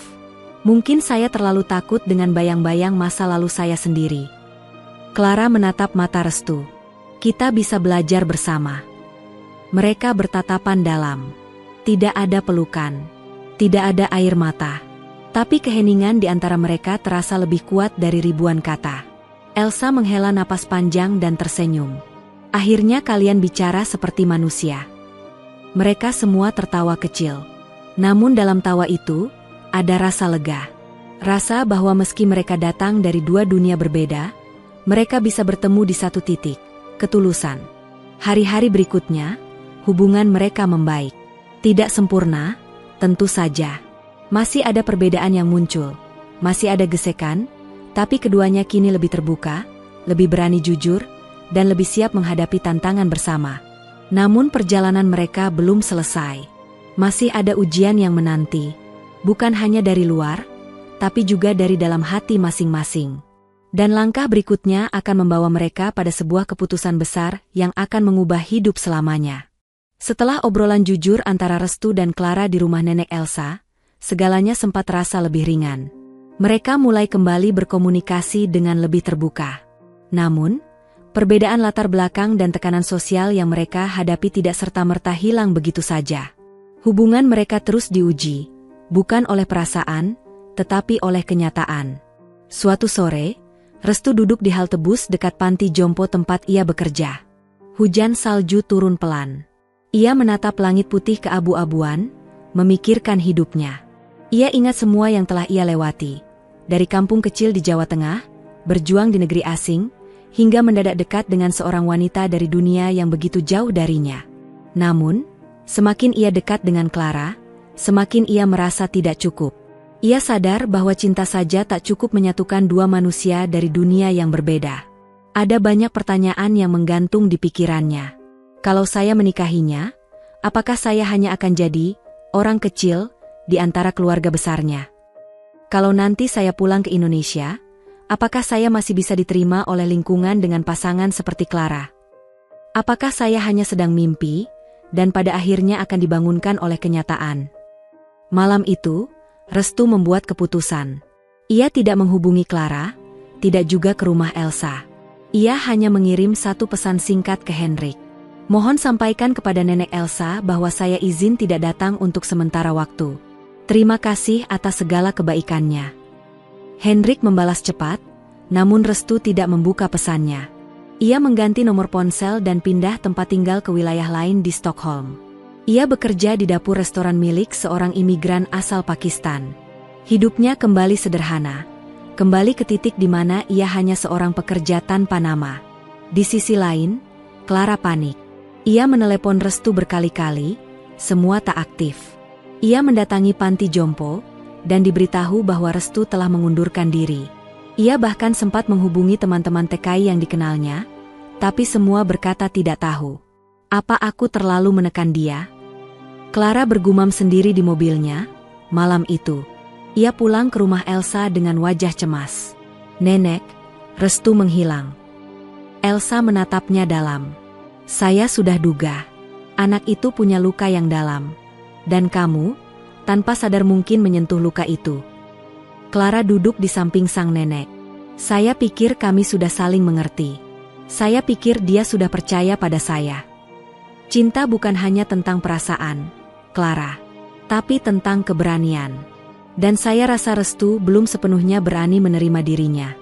Mungkin saya terlalu takut dengan bayang-bayang masa lalu saya sendiri. Clara menatap mata Restu. Kita bisa belajar bersama. Mereka bertatapan dalam. Tidak ada pelukan. Tidak ada air mata. Tapi keheningan di antara mereka terasa lebih kuat dari ribuan kata. Elsa menghela napas panjang dan tersenyum. Akhirnya kalian bicara seperti manusia. Mereka semua tertawa kecil. Namun dalam tawa itu, ada rasa lega. Rasa bahwa meski mereka datang dari 2 dunia berbeda, mereka bisa bertemu di satu titik, ketulusan. Hari-hari berikutnya, hubungan mereka membaik. Tidak sempurna, tentu saja. Masih ada perbedaan yang muncul, masih ada gesekan, tapi keduanya kini lebih terbuka, lebih berani jujur, dan lebih siap menghadapi tantangan bersama. Namun perjalanan mereka belum selesai. Masih ada ujian yang menanti. Bukan hanya dari luar, tapi juga dari dalam hati masing-masing. Dan langkah berikutnya akan membawa mereka pada sebuah keputusan besar yang akan mengubah hidup selamanya. Setelah obrolan jujur antara Restu dan Clara di rumah nenek Elsa, segalanya sempat terasa lebih ringan. Mereka mulai kembali berkomunikasi dengan lebih terbuka. Namun, perbedaan latar belakang dan tekanan sosial yang mereka hadapi tidak serta-merta hilang begitu saja. Hubungan mereka terus diuji, bukan oleh perasaan, tetapi oleh kenyataan. Suatu sore, Restu duduk di halte bus dekat panti jompo tempat ia bekerja. Hujan salju turun pelan. Ia menatap langit putih keabu-abuan, memikirkan hidupnya. Ia ingat semua yang telah ia lewati. Dari kampung kecil di Jawa Tengah, berjuang di negeri asing, hingga mendadak dekat dengan seorang wanita dari dunia yang begitu jauh darinya. Namun, semakin ia dekat dengan Clara, semakin ia merasa tidak cukup. Ia sadar bahwa cinta saja tak cukup menyatukan dua manusia dari dunia yang berbeda. Ada banyak pertanyaan yang menggantung di pikirannya. Kalau saya menikahinya, apakah saya hanya akan jadi orang kecil di antara keluarga besarnya? Kalau nanti saya pulang ke Indonesia, apakah saya masih bisa diterima oleh lingkungan dengan pasangan seperti Clara? Apakah saya hanya sedang mimpi, dan pada akhirnya akan dibangunkan oleh kenyataan? Malam itu, Restu membuat keputusan. Ia tidak menghubungi Clara, tidak juga ke rumah Elsa. Ia hanya mengirim satu pesan singkat ke Hendrik. Mohon sampaikan kepada nenek Elsa bahwa saya izin tidak datang untuk sementara waktu. Terima kasih atas segala kebaikannya. Hendrik membalas cepat, namun Restu tidak membuka pesannya. Ia mengganti nomor ponsel dan pindah tempat tinggal ke wilayah lain di Stockholm. Ia bekerja di dapur restoran milik seorang imigran asal Pakistan. Hidupnya kembali sederhana, kembali ke titik di mana ia hanya seorang pekerja tanpa nama. Di sisi lain, Clara panik. Ia menelepon Restu berkali-kali, semua tak aktif. Ia mendatangi panti jompo, dan diberitahu bahwa Restu telah mengundurkan diri. Ia bahkan sempat menghubungi teman-teman TKI yang dikenalnya, tapi semua berkata tidak tahu. Apa aku terlalu menekan dia? Clara bergumam sendiri di mobilnya. Malam itu, ia pulang ke rumah Elsa dengan wajah cemas. Nenek, Restu menghilang. Elsa menatapnya dalam. Saya sudah duga. Anak itu punya luka yang dalam. Dan kamu, tanpa sadar mungkin menyentuh luka itu. Clara duduk di samping sang nenek. Saya pikir kami sudah saling mengerti. Saya pikir dia sudah percaya pada saya. Cinta bukan hanya tentang perasaan, Clara, tapi tentang keberanian. Dan saya rasa Restu belum sepenuhnya berani menerima dirinya.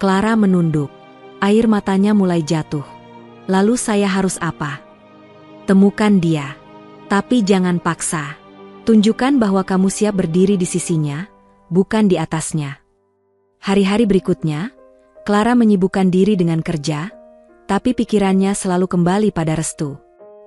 Clara menunduk. Air matanya mulai jatuh. Lalu saya harus apa? Temukan dia. Tapi jangan paksa. Tunjukkan bahwa kamu siap berdiri di sisinya, bukan di atasnya. Hari-hari berikutnya, Clara menyibukkan diri dengan kerja, tapi pikirannya selalu kembali pada Restu.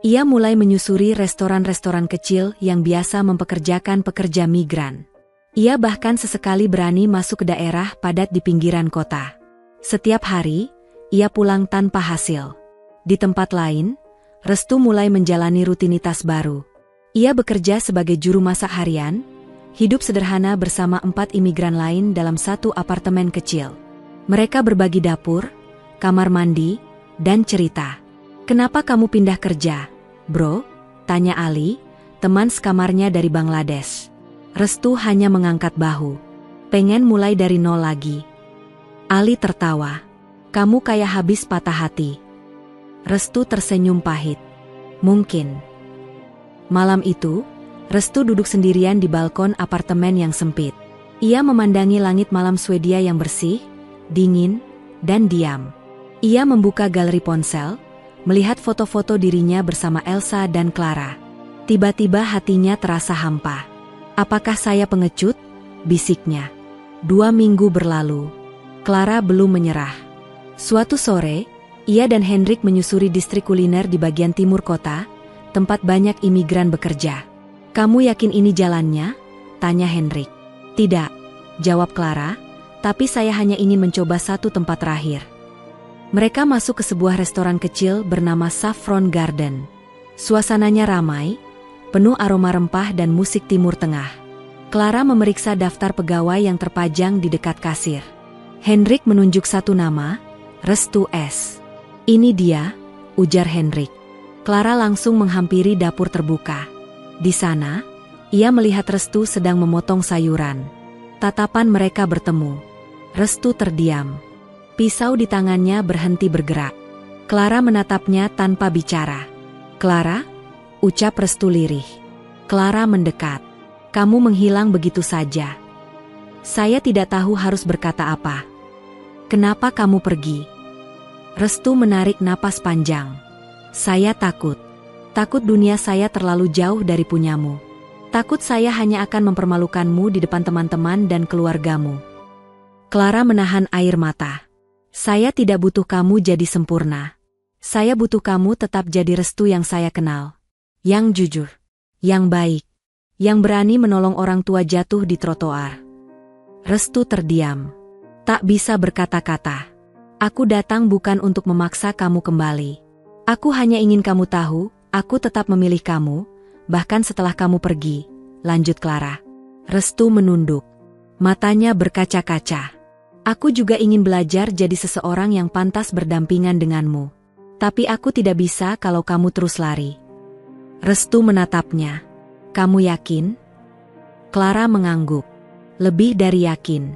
Ia mulai menyusuri restoran-restoran kecil yang biasa mempekerjakan pekerja migran. Ia bahkan sesekali berani masuk ke daerah padat di pinggiran kota. Setiap hari, ia pulang tanpa hasil. Di tempat lain, Restu mulai menjalani rutinitas baru. Ia bekerja sebagai juru masak harian, hidup sederhana bersama 4 imigran lain dalam satu apartemen kecil. Mereka berbagi dapur, kamar mandi, dan cerita. Kenapa kamu pindah kerja, bro? Tanya Ali, teman sekamarnya dari Bangladesh. Restu hanya mengangkat bahu. Pengen mulai dari nol lagi. Ali tertawa. Kamu kayak habis patah hati. Restu tersenyum pahit. Mungkin. Malam itu, Restu duduk sendirian di balkon apartemen yang sempit. Ia memandangi langit malam Swedia yang bersih, dingin, dan diam. Ia membuka galeri ponsel, melihat foto-foto dirinya bersama Elsa dan Clara. Tiba-tiba hatinya terasa hampa. Apakah saya pengecut? Bisiknya. 2 minggu berlalu. Clara belum menyerah. Suatu sore, ia dan Hendrik menyusuri distrik kuliner di bagian timur kota, tempat banyak imigran bekerja. Kamu yakin ini jalannya? Tanya Hendrik. Tidak, jawab Clara, tapi saya hanya ingin mencoba satu tempat terakhir. Mereka masuk ke sebuah restoran kecil bernama Saffron Garden. Suasananya ramai, penuh aroma rempah dan musik Timur Tengah. Clara memeriksa daftar pegawai yang terpajang di dekat kasir. Hendrik menunjuk satu nama, Restu S. Ini dia, ujar Hendrik. Clara langsung menghampiri dapur terbuka. Di sana, ia melihat Restu sedang memotong sayuran. Tatapan mereka bertemu. Restu terdiam. Pisau di tangannya berhenti bergerak. Clara menatapnya tanpa bicara. Clara, ucap Restu lirih. Clara mendekat. Kamu menghilang begitu saja. Saya tidak tahu harus berkata apa. Kenapa kamu pergi? Restu menarik napas panjang. Saya takut. Takut dunia saya terlalu jauh dari punyamu. Takut saya hanya akan mempermalukanmu di depan teman-teman dan keluargamu. Clara menahan air mata. Saya tidak butuh kamu jadi sempurna. Saya butuh kamu tetap jadi Restu yang saya kenal. Yang jujur. Yang baik. Yang berani menolong orang tua jatuh di trotoar. Restu terdiam. Tak bisa berkata-kata. Aku datang bukan untuk memaksa kamu kembali. Aku hanya ingin kamu tahu, aku tetap memilih kamu, bahkan setelah kamu pergi, lanjut Clara. Restu menunduk. Matanya berkaca-kaca. Aku juga ingin belajar jadi seseorang yang pantas berdampingan denganmu. Tapi aku tidak bisa kalau kamu terus lari. Restu menatapnya. Kamu yakin? Clara mengangguk. Lebih dari yakin.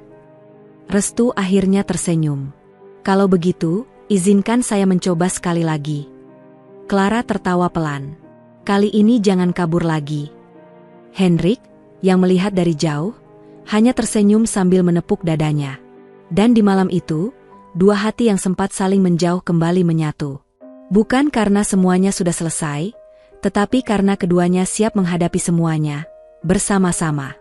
Restu akhirnya tersenyum. Kalau begitu, izinkan saya mencoba sekali lagi. Clara tertawa pelan. Kali ini jangan kabur lagi. Hendrik, yang melihat dari jauh, hanya tersenyum sambil menepuk dadanya. Dan di malam itu, dua hati yang sempat saling menjauh kembali menyatu. Bukan karena semuanya sudah selesai, tetapi karena keduanya siap menghadapi semuanya, bersama-sama.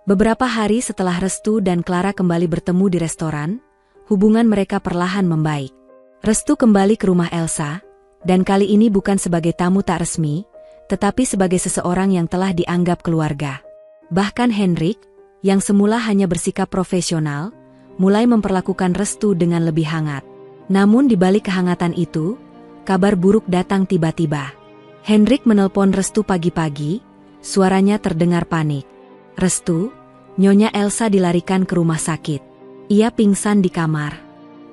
Beberapa hari setelah Restu dan Clara kembali bertemu di restoran, hubungan mereka perlahan membaik. Restu kembali ke rumah Elsa, dan kali ini bukan sebagai tamu tak resmi, tetapi sebagai seseorang yang telah dianggap keluarga. Bahkan Hendrik, yang semula hanya bersikap profesional, mulai memperlakukan Restu dengan lebih hangat. Namun di balik kehangatan itu, kabar buruk datang tiba-tiba. Hendrik menelpon Restu pagi-pagi, suaranya terdengar panik. Restu, Nyonya Elsa dilarikan ke rumah sakit. Ia pingsan di kamar.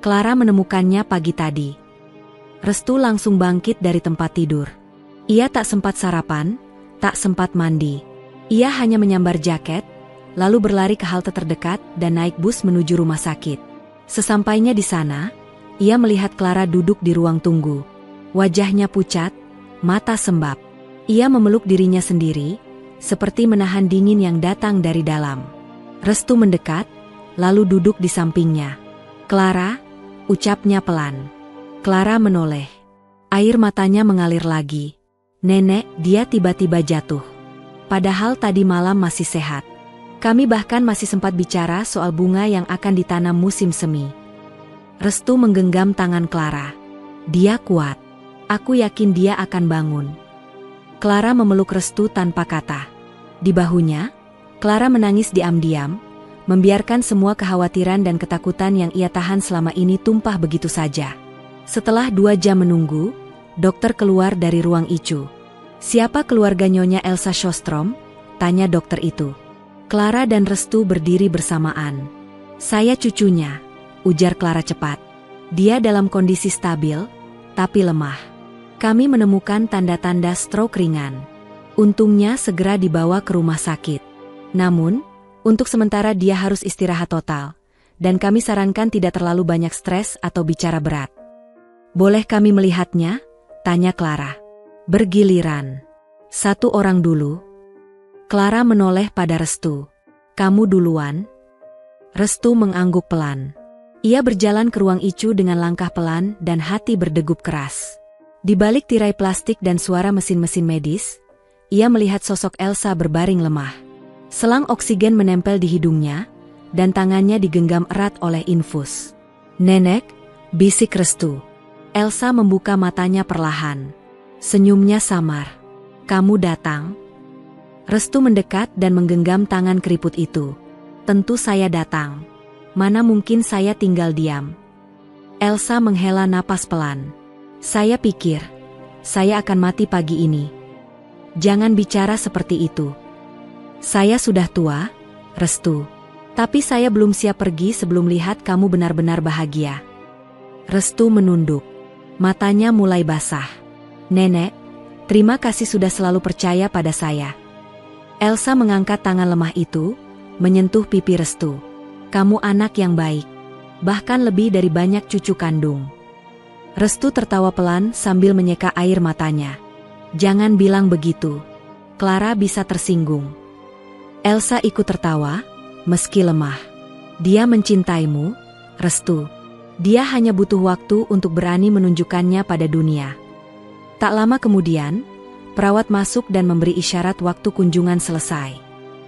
Clara menemukannya pagi tadi. Restu langsung bangkit dari tempat tidur. Ia tak sempat sarapan, tak sempat mandi. Ia hanya menyambar jaket, lalu berlari ke halte terdekat dan naik bus menuju rumah sakit. Sesampainya di sana, ia melihat Clara duduk di ruang tunggu. Wajahnya pucat, mata sembab. Ia memeluk dirinya sendiri, seperti menahan dingin yang datang dari dalam. Restu mendekat, lalu duduk di sampingnya. Clara, ucapnya pelan. Clara menoleh. Air matanya mengalir lagi. Nenek, dia tiba-tiba jatuh. Padahal tadi malam masih sehat. Kami bahkan masih sempat bicara soal bunga yang akan ditanam musim semi. Restu menggenggam tangan Clara. Dia kuat. Aku yakin dia akan bangun. Clara memeluk Restu tanpa kata. Di bahunya, Clara menangis diam-diam, membiarkan semua kekhawatiran dan ketakutan yang ia tahan selama ini tumpah begitu saja. Setelah 2 jam menunggu, dokter keluar dari ruang ICU. Siapa keluarga Nyonya Elsa Sjostrom? Tanya dokter itu. Clara dan Restu berdiri bersamaan. Saya cucunya, ujar Clara cepat. Dia dalam kondisi stabil, tapi lemah. Kami menemukan tanda-tanda stroke ringan. Untungnya segera dibawa ke rumah sakit. Namun, untuk sementara dia harus istirahat total, dan kami sarankan tidak terlalu banyak stres atau bicara berat. Boleh kami melihatnya? Tanya Clara. Bergiliran. Satu orang dulu. Clara menoleh pada Restu. Kamu duluan? Restu mengangguk pelan. Ia berjalan ke ruang ICU dengan langkah pelan dan hati berdegup keras. Di balik tirai plastik dan suara mesin-mesin medis, ia melihat sosok Elsa berbaring lemah. Selang oksigen menempel di hidungnya, dan tangannya digenggam erat oleh infus. Nenek, bisik Restu. Elsa membuka matanya perlahan. Senyumnya samar. Kamu datang? Restu mendekat dan menggenggam tangan keriput itu. Tentu saya datang. Mana mungkin saya tinggal diam. Elsa menghela napas pelan. Saya pikir, saya akan mati pagi ini. Jangan bicara seperti itu. Saya sudah tua, Restu. Tapi saya belum siap pergi sebelum lihat kamu benar-benar bahagia. Restu menunduk. Matanya mulai basah. Nenek, terima kasih sudah selalu percaya pada saya. Elsa mengangkat tangan lemah itu, menyentuh pipi Restu. Kamu anak yang baik. Bahkan lebih dari banyak cucu kandung. Restu tertawa pelan sambil menyeka air matanya. Jangan bilang begitu. Clara bisa tersinggung. Elsa ikut tertawa, meski lemah. Dia mencintaimu, Restu. Dia hanya butuh waktu untuk berani menunjukkannya pada dunia. Tak lama kemudian, Perawat masuk dan memberi isyarat waktu kunjungan selesai.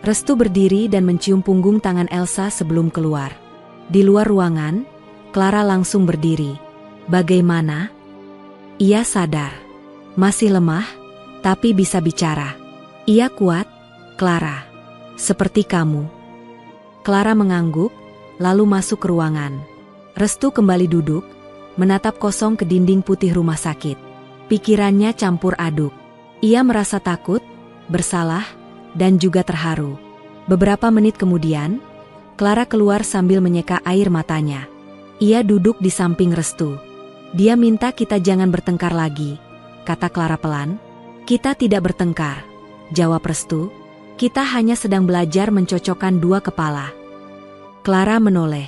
Restu berdiri dan mencium punggung tangan Elsa sebelum keluar. Di luar ruangan, Clara langsung berdiri. Bagaimana? Ia sadar. Masih lemah, tapi bisa bicara. Ia kuat, Clara. Seperti kamu. Clara mengangguk, lalu masuk ke ruangan. Restu kembali duduk, menatap kosong ke dinding putih rumah sakit. Pikirannya campur aduk. Ia merasa takut, bersalah, dan juga terharu. Beberapa menit kemudian, Clara keluar sambil menyeka air matanya. Ia duduk di samping Restu. Dia minta kita jangan bertengkar lagi, kata Clara pelan. Kita tidak bertengkar, jawab Restu. Kita hanya sedang belajar mencocokkan dua kepala. Clara menoleh.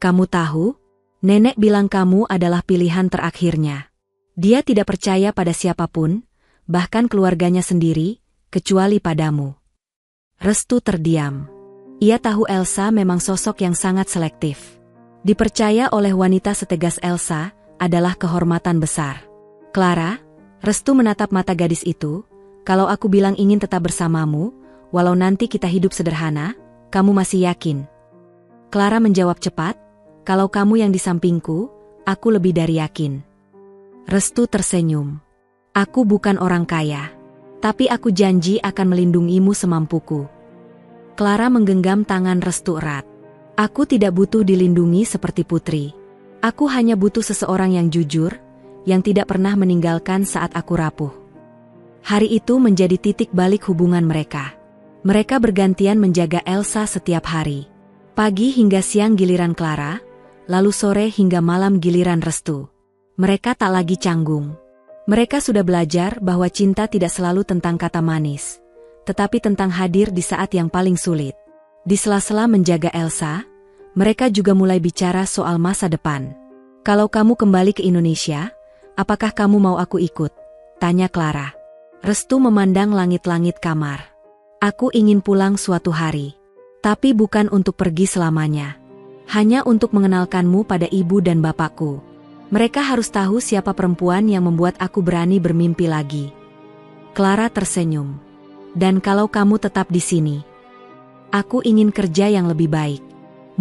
Kamu tahu, nenek bilang kamu adalah pilihan terakhirnya. Dia tidak percaya pada siapapun, bahkan keluarganya sendiri, kecuali padamu. Restu terdiam. Ia tahu Elsa memang sosok yang sangat selektif. Dipercaya oleh wanita setegas Elsa adalah kehormatan besar. Clara, Restu menatap mata gadis itu, kalau aku bilang ingin tetap bersamamu, walau nanti kita hidup sederhana, kamu masih yakin? Clara menjawab cepat, kalau kamu yang di sampingku, aku lebih dari yakin. Restu tersenyum. Aku bukan orang kaya, tapi aku janji akan melindungimu semampuku. Clara menggenggam tangan Restu erat. Aku tidak butuh dilindungi seperti putri. Aku hanya butuh seseorang yang jujur, yang tidak pernah meninggalkan saat aku rapuh. Hari itu menjadi titik balik hubungan mereka. Mereka bergantian menjaga Elsa setiap hari. Pagi hingga siang giliran Clara, lalu sore hingga malam giliran Restu. Mereka tak lagi canggung. Mereka sudah belajar bahwa cinta tidak selalu tentang kata manis, tetapi tentang hadir di saat yang paling sulit. Di sela-sela menjaga Elsa, mereka juga mulai bicara soal masa depan. Kalau kamu kembali ke Indonesia, apakah kamu mau aku ikut? Tanya Clara. Restu memandang langit-langit kamar. Aku ingin pulang suatu hari. Tapi bukan untuk pergi selamanya. Hanya untuk mengenalkanmu pada ibu dan bapakku. Mereka harus tahu siapa perempuan yang membuat aku berani bermimpi lagi. Clara tersenyum. Dan kalau kamu tetap di sini, aku ingin kerja yang lebih baik.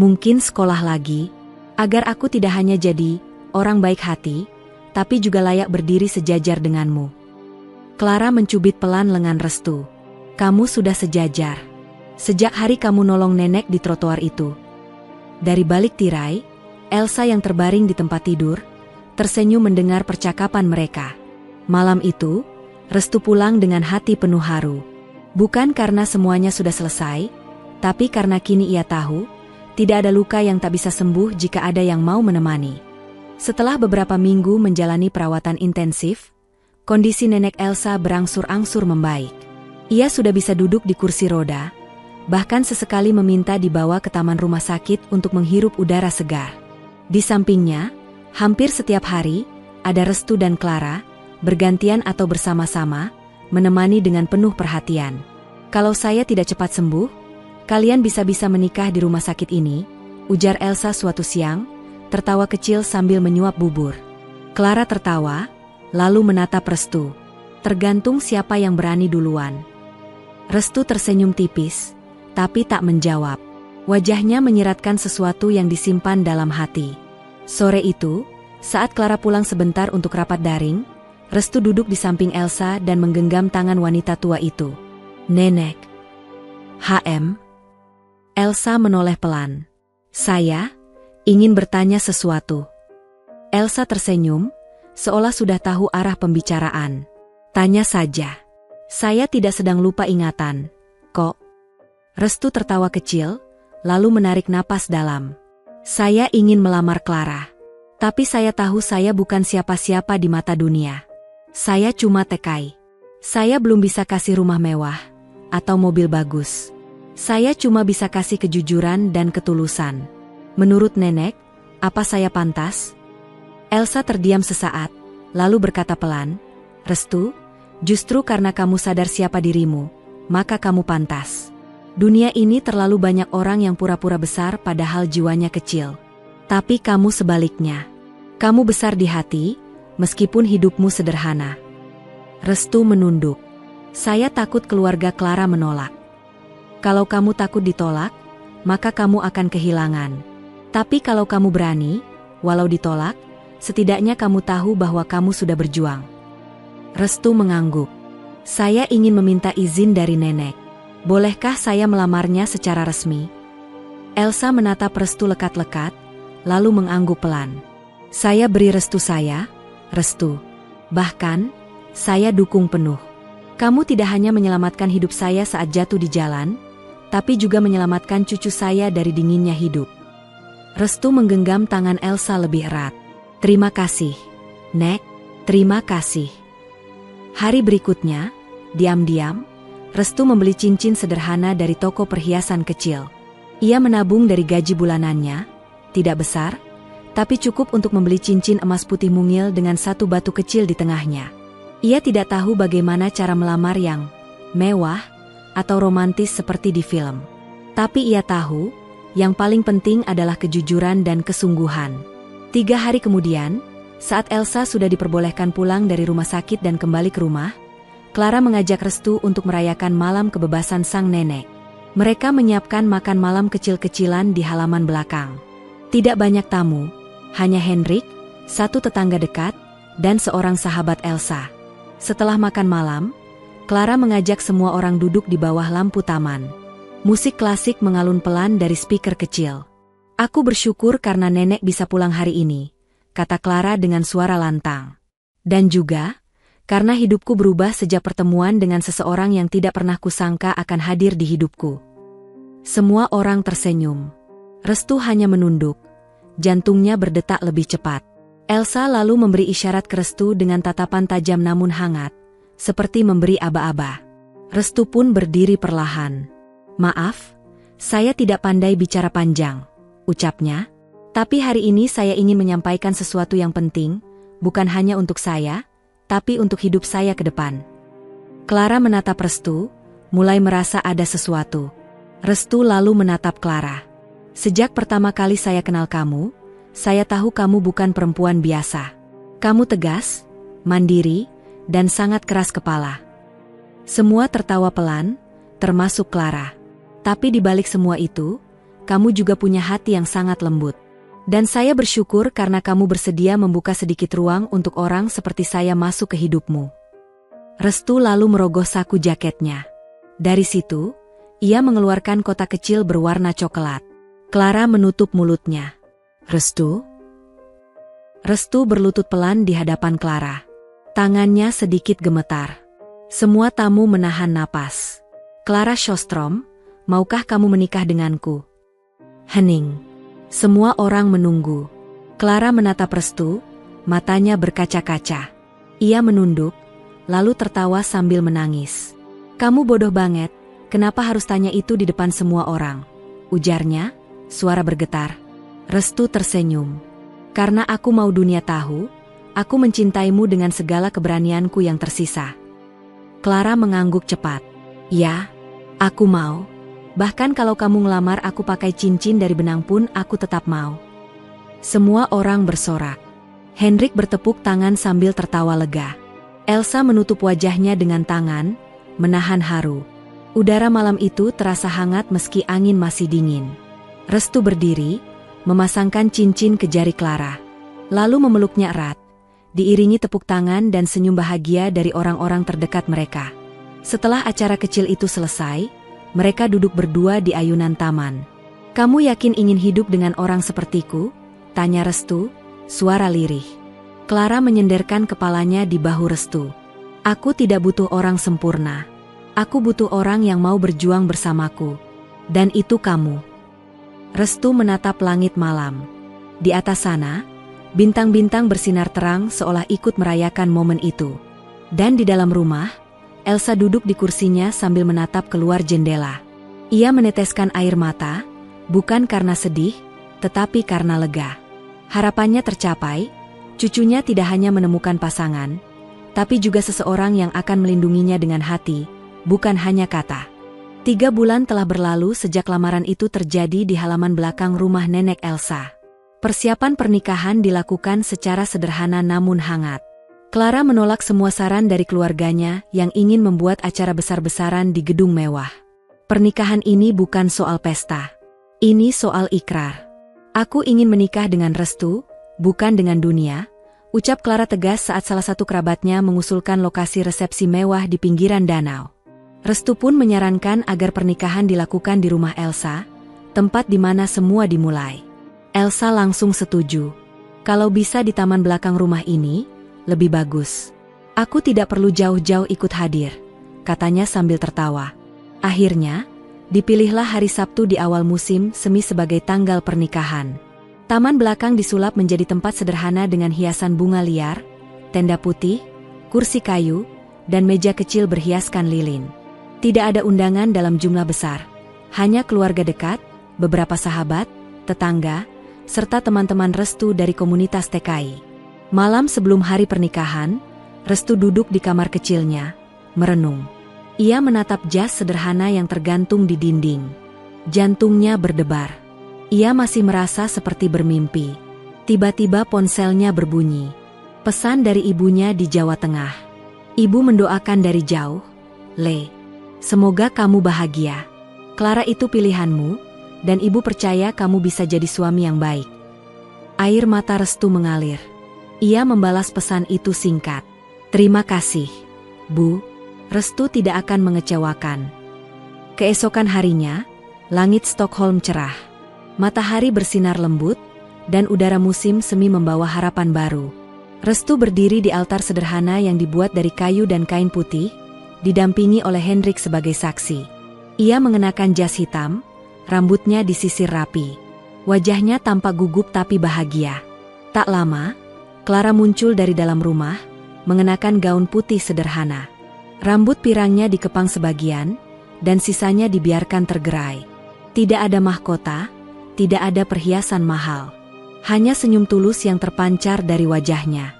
Mungkin sekolah lagi, agar aku tidak hanya jadi orang baik hati, tapi juga layak berdiri sejajar denganmu. Clara mencubit pelan lengan Restu. Kamu sudah sejajar. Sejak hari kamu nolong nenek di trotoar itu. Dari balik tirai, Elsa yang terbaring di tempat tidur, tersenyum mendengar percakapan mereka. Malam itu, Restu pulang dengan hati penuh haru. Bukan karena semuanya sudah selesai, tapi karena kini ia tahu, tidak ada luka yang tak bisa sembuh jika ada yang mau menemani. Setelah beberapa minggu menjalani perawatan intensif, kondisi nenek Elsa berangsur-angsur membaik. Ia sudah bisa duduk di kursi roda, bahkan sesekali meminta dibawa ke taman rumah sakit untuk menghirup udara segar. Di sampingnya, hampir setiap hari, ada Restu dan Clara, bergantian atau bersama-sama, menemani dengan penuh perhatian. Kalau saya tidak cepat sembuh, kalian bisa-bisa menikah di rumah sakit ini, ujar Elsa suatu siang, tertawa kecil sambil menyuap bubur. Clara tertawa, lalu menatap Restu. Tergantung siapa yang berani duluan. Restu tersenyum tipis, tapi tak menjawab. Wajahnya menyiratkan sesuatu yang disimpan dalam hati. Sore itu, saat Clara pulang sebentar untuk rapat daring, Restu duduk di samping Elsa dan menggenggam tangan wanita tua itu. Nenek. HM. Elsa menoleh pelan. Saya ingin bertanya sesuatu. Elsa tersenyum, seolah sudah tahu arah pembicaraan. Tanya saja. Saya tidak sedang lupa ingatan, kok. Restu tertawa kecil, lalu menarik napas dalam. Saya ingin melamar Clara. Tapi saya tahu saya bukan siapa-siapa di mata dunia. Saya cuma TKI. Saya belum bisa kasih rumah mewah, atau mobil bagus. Saya cuma bisa kasih kejujuran dan ketulusan. Menurut nenek, apa saya pantas? Elsa terdiam sesaat, lalu berkata pelan, Restu, justru karena kamu sadar siapa dirimu, maka kamu pantas. Dunia ini terlalu banyak orang yang pura-pura besar padahal jiwanya kecil. Tapi kamu sebaliknya. Kamu besar di hati, meskipun hidupmu sederhana. Restu menunduk. Saya takut keluarga Clara menolak. Kalau kamu takut ditolak, maka kamu akan kehilangan. Tapi kalau kamu berani, walau ditolak, setidaknya kamu tahu bahwa kamu sudah berjuang. Restu mengangguk. Saya ingin meminta izin dari nenek. Bolehkah saya melamarnya secara resmi? Elsa menatap Restu lekat-lekat, lalu mengangguk pelan. Saya beri restu saya, Restu. Bahkan, saya dukung penuh. Kamu tidak hanya menyelamatkan hidup saya saat jatuh di jalan, tapi juga menyelamatkan cucu saya dari dinginnya hidup. Restu menggenggam tangan Elsa lebih erat. Terima kasih, Nek. Terima kasih. Hari berikutnya, diam-diam, Restu membeli cincin sederhana dari toko perhiasan kecil. Ia menabung dari gaji bulanannya, tidak besar, tapi cukup untuk membeli cincin emas putih mungil dengan satu batu kecil di tengahnya. Ia tidak tahu bagaimana cara melamar yang mewah atau romantis seperti di film. Tapi ia tahu, yang paling penting adalah kejujuran dan kesungguhan. 3 hari kemudian, saat Elsa sudah diperbolehkan pulang dari rumah sakit dan kembali ke rumah, Clara mengajak Restu untuk merayakan malam kebebasan sang nenek. Mereka menyiapkan makan malam kecil-kecilan di halaman belakang. Tidak banyak tamu, hanya Hendrik, satu tetangga dekat, dan seorang sahabat Elsa. Setelah makan malam, Clara mengajak semua orang duduk di bawah lampu taman. Musik klasik mengalun pelan dari speaker kecil. Aku bersyukur karena nenek bisa pulang hari ini, kata Clara dengan suara lantang. Dan juga, karena hidupku berubah sejak pertemuan dengan seseorang yang tidak pernah kusangka akan hadir di hidupku. Semua orang tersenyum. Restu hanya menunduk. Jantungnya berdetak lebih cepat. Elsa lalu memberi isyarat ke Restu dengan tatapan tajam namun hangat, seperti memberi aba-aba. Restu pun berdiri perlahan. Maaf, saya tidak pandai bicara panjang, ucapnya. Tapi hari ini saya ingin menyampaikan sesuatu yang penting, bukan hanya untuk saya, tapi untuk hidup saya ke depan. Clara menatap Restu, mulai merasa ada sesuatu. Restu lalu menatap Clara. Sejak pertama kali saya kenal kamu, saya tahu kamu bukan perempuan biasa. Kamu tegas, mandiri, dan sangat keras kepala. Semua tertawa pelan, termasuk Clara. Tapi di balik semua itu, kamu juga punya hati yang sangat lembut. Dan saya bersyukur karena kamu bersedia membuka sedikit ruang untuk orang seperti saya masuk ke hidupmu. Restu lalu merogoh saku jaketnya. Dari situ, ia mengeluarkan kotak kecil berwarna coklat. Clara menutup mulutnya. Restu? Restu berlutut pelan di hadapan Clara. Tangannya sedikit gemetar. Semua tamu menahan napas. Clara Sjostrom, maukah kamu menikah denganku? Hening. Semua orang menunggu. Clara menatap Restu, matanya berkaca-kaca. Ia menunduk, lalu tertawa sambil menangis. Kamu bodoh banget, kenapa harus tanya itu di depan semua orang? Ujarnya, suara bergetar. Restu tersenyum. Karena aku mau dunia tahu, aku mencintaimu dengan segala keberanianku yang tersisa. Clara mengangguk cepat. Ya, aku mau. Bahkan kalau kamu ngelamar aku pakai cincin dari benang pun aku tetap mau. Semua orang bersorak. Hendrik bertepuk tangan sambil tertawa lega. Elsa menutup wajahnya dengan tangan, menahan haru. Udara malam itu terasa hangat meski angin masih dingin. Restu berdiri, memasangkan cincin ke jari Clara. Lalu memeluknya erat, diiringi tepuk tangan dan senyum bahagia dari orang-orang terdekat mereka. Setelah acara kecil itu selesai, mereka duduk berdua di ayunan taman. Kamu yakin ingin hidup dengan orang sepertiku? Tanya Restu, suara lirih. Clara menyenderkan kepalanya di bahu Restu. Aku tidak butuh orang sempurna. Aku butuh orang yang mau berjuang bersamaku. Dan itu kamu. Restu menatap langit malam. Di atas sana, bintang-bintang bersinar terang seolah ikut merayakan momen itu. Dan di dalam rumah, Elsa duduk di kursinya sambil menatap keluar jendela. Ia meneteskan air mata, bukan karena sedih, tetapi karena lega. Harapannya tercapai, cucunya tidak hanya menemukan pasangan, tapi juga seseorang yang akan melindunginya dengan hati, bukan hanya kata. 3 bulan telah berlalu sejak lamaran itu terjadi di halaman belakang rumah nenek Elsa. Persiapan pernikahan dilakukan secara sederhana namun hangat. Clara menolak semua saran dari keluarganya yang ingin membuat acara besar-besaran di gedung mewah. Pernikahan ini bukan soal pesta. Ini soal ikrar. Aku ingin menikah dengan restu, bukan dengan dunia, ucap Clara tegas saat salah satu kerabatnya mengusulkan lokasi resepsi mewah di pinggiran danau. Restu pun menyarankan agar pernikahan dilakukan di rumah Elsa, tempat di mana semua dimulai. Elsa langsung setuju. Kalau bisa di taman belakang rumah ini, lebih bagus. Aku tidak perlu jauh-jauh ikut hadir, katanya sambil tertawa. Akhirnya, dipilihlah hari Sabtu di awal musim semi sebagai tanggal pernikahan. Taman belakang disulap menjadi tempat sederhana dengan hiasan bunga liar, tenda putih, kursi kayu, dan meja kecil berhiaskan lilin. Tidak ada undangan dalam jumlah besar, hanya keluarga dekat, beberapa sahabat, tetangga, serta teman-teman restu dari komunitas TKI. Malam sebelum hari pernikahan, Restu duduk di kamar kecilnya, merenung. Ia menatap jas sederhana yang tergantung di dinding. Jantungnya berdebar. Ia masih merasa seperti bermimpi. Tiba-tiba ponselnya berbunyi. Pesan dari ibunya di Jawa Tengah. Ibu mendoakan dari jauh, Le. Semoga kamu bahagia. Clara itu pilihanmu, dan ibu percaya kamu bisa jadi suami yang baik. Air mata Restu mengalir. Ia membalas pesan itu singkat. Terima kasih, Bu. Restu tidak akan mengecewakan. Keesokan harinya, langit Stockholm cerah. Matahari bersinar lembut, dan udara musim semi membawa harapan baru. Restu berdiri di altar sederhana yang dibuat dari kayu dan kain putih, didampingi oleh Hendrik sebagai saksi. Ia mengenakan jas hitam, rambutnya disisir rapi. Wajahnya tampak gugup tapi bahagia. Tak lama, Clara muncul dari dalam rumah, mengenakan gaun putih sederhana. Rambut pirangnya dikepang sebagian, dan sisanya dibiarkan tergerai. Tidak ada mahkota, tidak ada perhiasan mahal. Hanya senyum tulus yang terpancar dari wajahnya.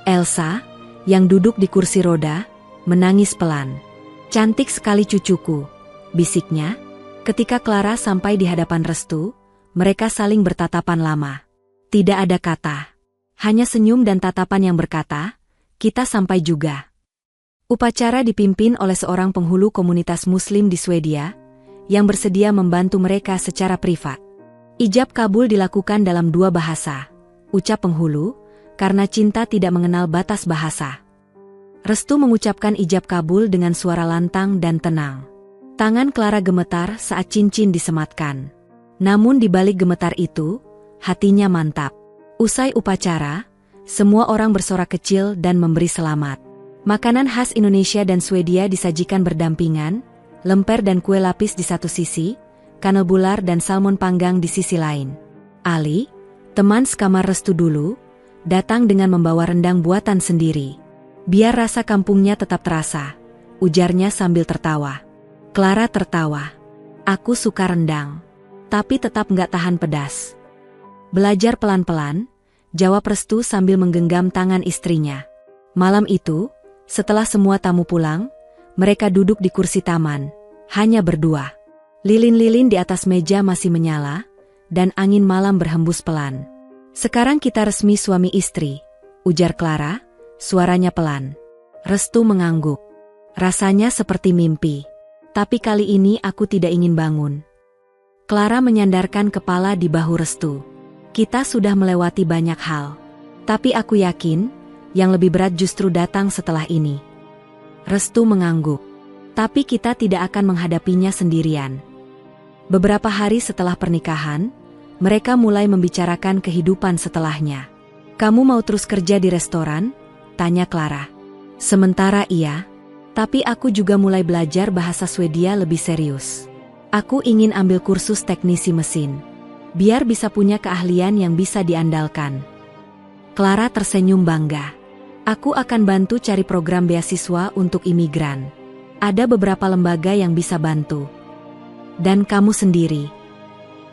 Elsa, yang duduk di kursi roda, menangis pelan. Cantik sekali cucuku, bisiknya. Ketika Clara sampai di hadapan Restu, mereka saling bertatapan lama. Tidak ada kata. Hanya senyum dan tatapan yang berkata, kita sampai juga. Upacara dipimpin oleh seorang penghulu komunitas muslim di Swedia, yang bersedia membantu mereka secara privat. Ijab kabul dilakukan dalam 2 bahasa, ucap penghulu, karena cinta tidak mengenal batas bahasa. Restu mengucapkan ijab kabul dengan suara lantang dan tenang. Tangan Clara gemetar saat cincin disematkan. Namun di balik gemetar itu, hatinya mantap. Usai upacara, semua orang bersorak kecil dan memberi selamat. Makanan khas Indonesia dan Swedia disajikan berdampingan, lemper dan kue lapis di satu sisi, kanel bular dan salmon panggang di sisi lain. Ali, teman sekamar Restu dulu, datang dengan membawa rendang buatan sendiri. Biar rasa kampungnya tetap terasa, ujarnya sambil tertawa. Clara tertawa. Aku suka rendang, tapi tetap nggak tahan pedas. Belajar pelan-pelan, jawab Restu sambil menggenggam tangan istrinya. Malam itu, setelah semua tamu pulang, mereka duduk di kursi taman, hanya berdua. Lilin-lilin di atas meja masih menyala, dan angin malam berhembus pelan. Sekarang kita resmi suami istri, ujar Clara, suaranya pelan. Restu mengangguk. Rasanya seperti mimpi. Tapi kali ini aku tidak ingin bangun. Clara menyandarkan kepala di bahu Restu. Kita sudah melewati banyak hal. Tapi aku yakin, yang lebih berat justru datang setelah ini. Restu mengangguk. Tapi kita tidak akan menghadapinya sendirian. Beberapa hari setelah pernikahan, mereka mulai membicarakan kehidupan setelahnya. Kamu mau terus kerja di restoran? Tanya Clara. Sementara iya, tapi aku juga mulai belajar bahasa Swedia lebih serius. Aku ingin ambil kursus teknisi mesin. Biar bisa punya keahlian yang bisa diandalkan. Clara tersenyum bangga. Aku akan bantu cari program beasiswa untuk imigran. Ada beberapa lembaga yang bisa bantu. Dan kamu sendiri.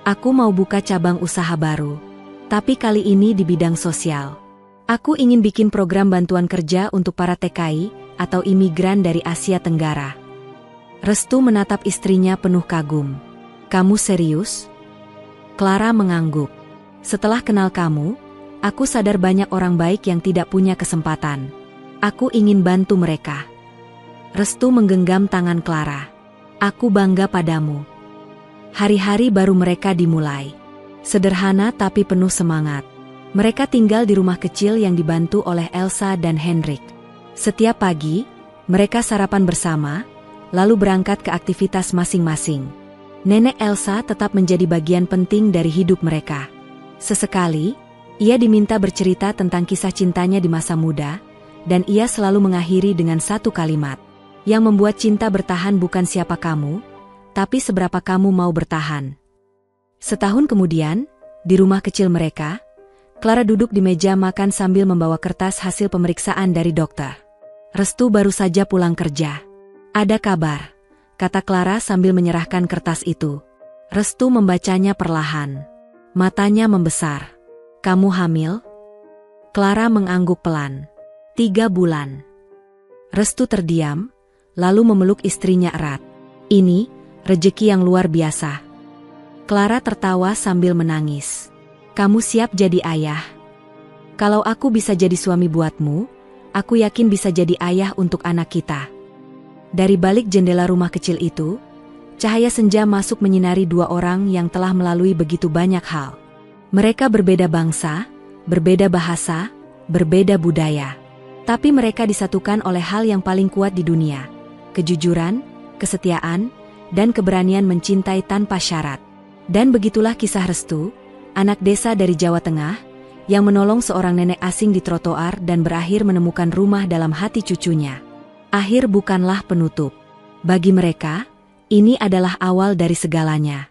Aku mau buka cabang usaha baru. Tapi kali ini di bidang sosial. Aku ingin bikin program bantuan kerja untuk para TKI atau imigran dari Asia Tenggara. Restu menatap istrinya penuh kagum. Kamu serius? Clara mengangguk. Setelah kenal kamu, aku sadar banyak orang baik yang tidak punya kesempatan. Aku ingin bantu mereka. Restu menggenggam tangan Clara. Aku bangga padamu. Hari-hari baru mereka dimulai. Sederhana tapi penuh semangat. Mereka tinggal di rumah kecil yang dibantu oleh Elsa dan Hendrik. Setiap pagi, mereka sarapan bersama, lalu berangkat ke aktivitas masing-masing. Nenek Elsa tetap menjadi bagian penting dari hidup mereka. Sesekali, ia diminta bercerita tentang kisah cintanya di masa muda, dan ia selalu mengakhiri dengan satu kalimat. Yang membuat cinta bertahan bukan siapa kamu, tapi seberapa kamu mau bertahan. Setahun kemudian, di rumah kecil mereka, Clara duduk di meja makan sambil membawa kertas hasil pemeriksaan dari dokter. Restu baru saja pulang kerja. Ada kabar, kata Clara sambil menyerahkan kertas itu. Restu membacanya perlahan. Matanya membesar. Kamu hamil? Clara mengangguk pelan. 3 bulan. Restu terdiam, lalu memeluk istrinya erat. Ini, rejeki yang luar biasa. Clara tertawa sambil menangis. Kamu siap jadi ayah? Kalau aku bisa jadi suami buatmu, aku yakin bisa jadi ayah untuk anak kita. Dari balik jendela rumah kecil itu, cahaya senja masuk menyinari 2 orang yang telah melalui begitu banyak hal. Mereka berbeda bangsa, berbeda bahasa, berbeda budaya. Tapi mereka disatukan oleh hal yang paling kuat di dunia. Kejujuran, kesetiaan, dan keberanian mencintai tanpa syarat. Dan begitulah kisah Restu, anak desa dari Jawa Tengah, yang menolong seorang nenek asing di trotoar dan berakhir menemukan rumah dalam hati cucunya. Akhir bukanlah penutup. Bagi mereka, ini adalah awal dari segalanya.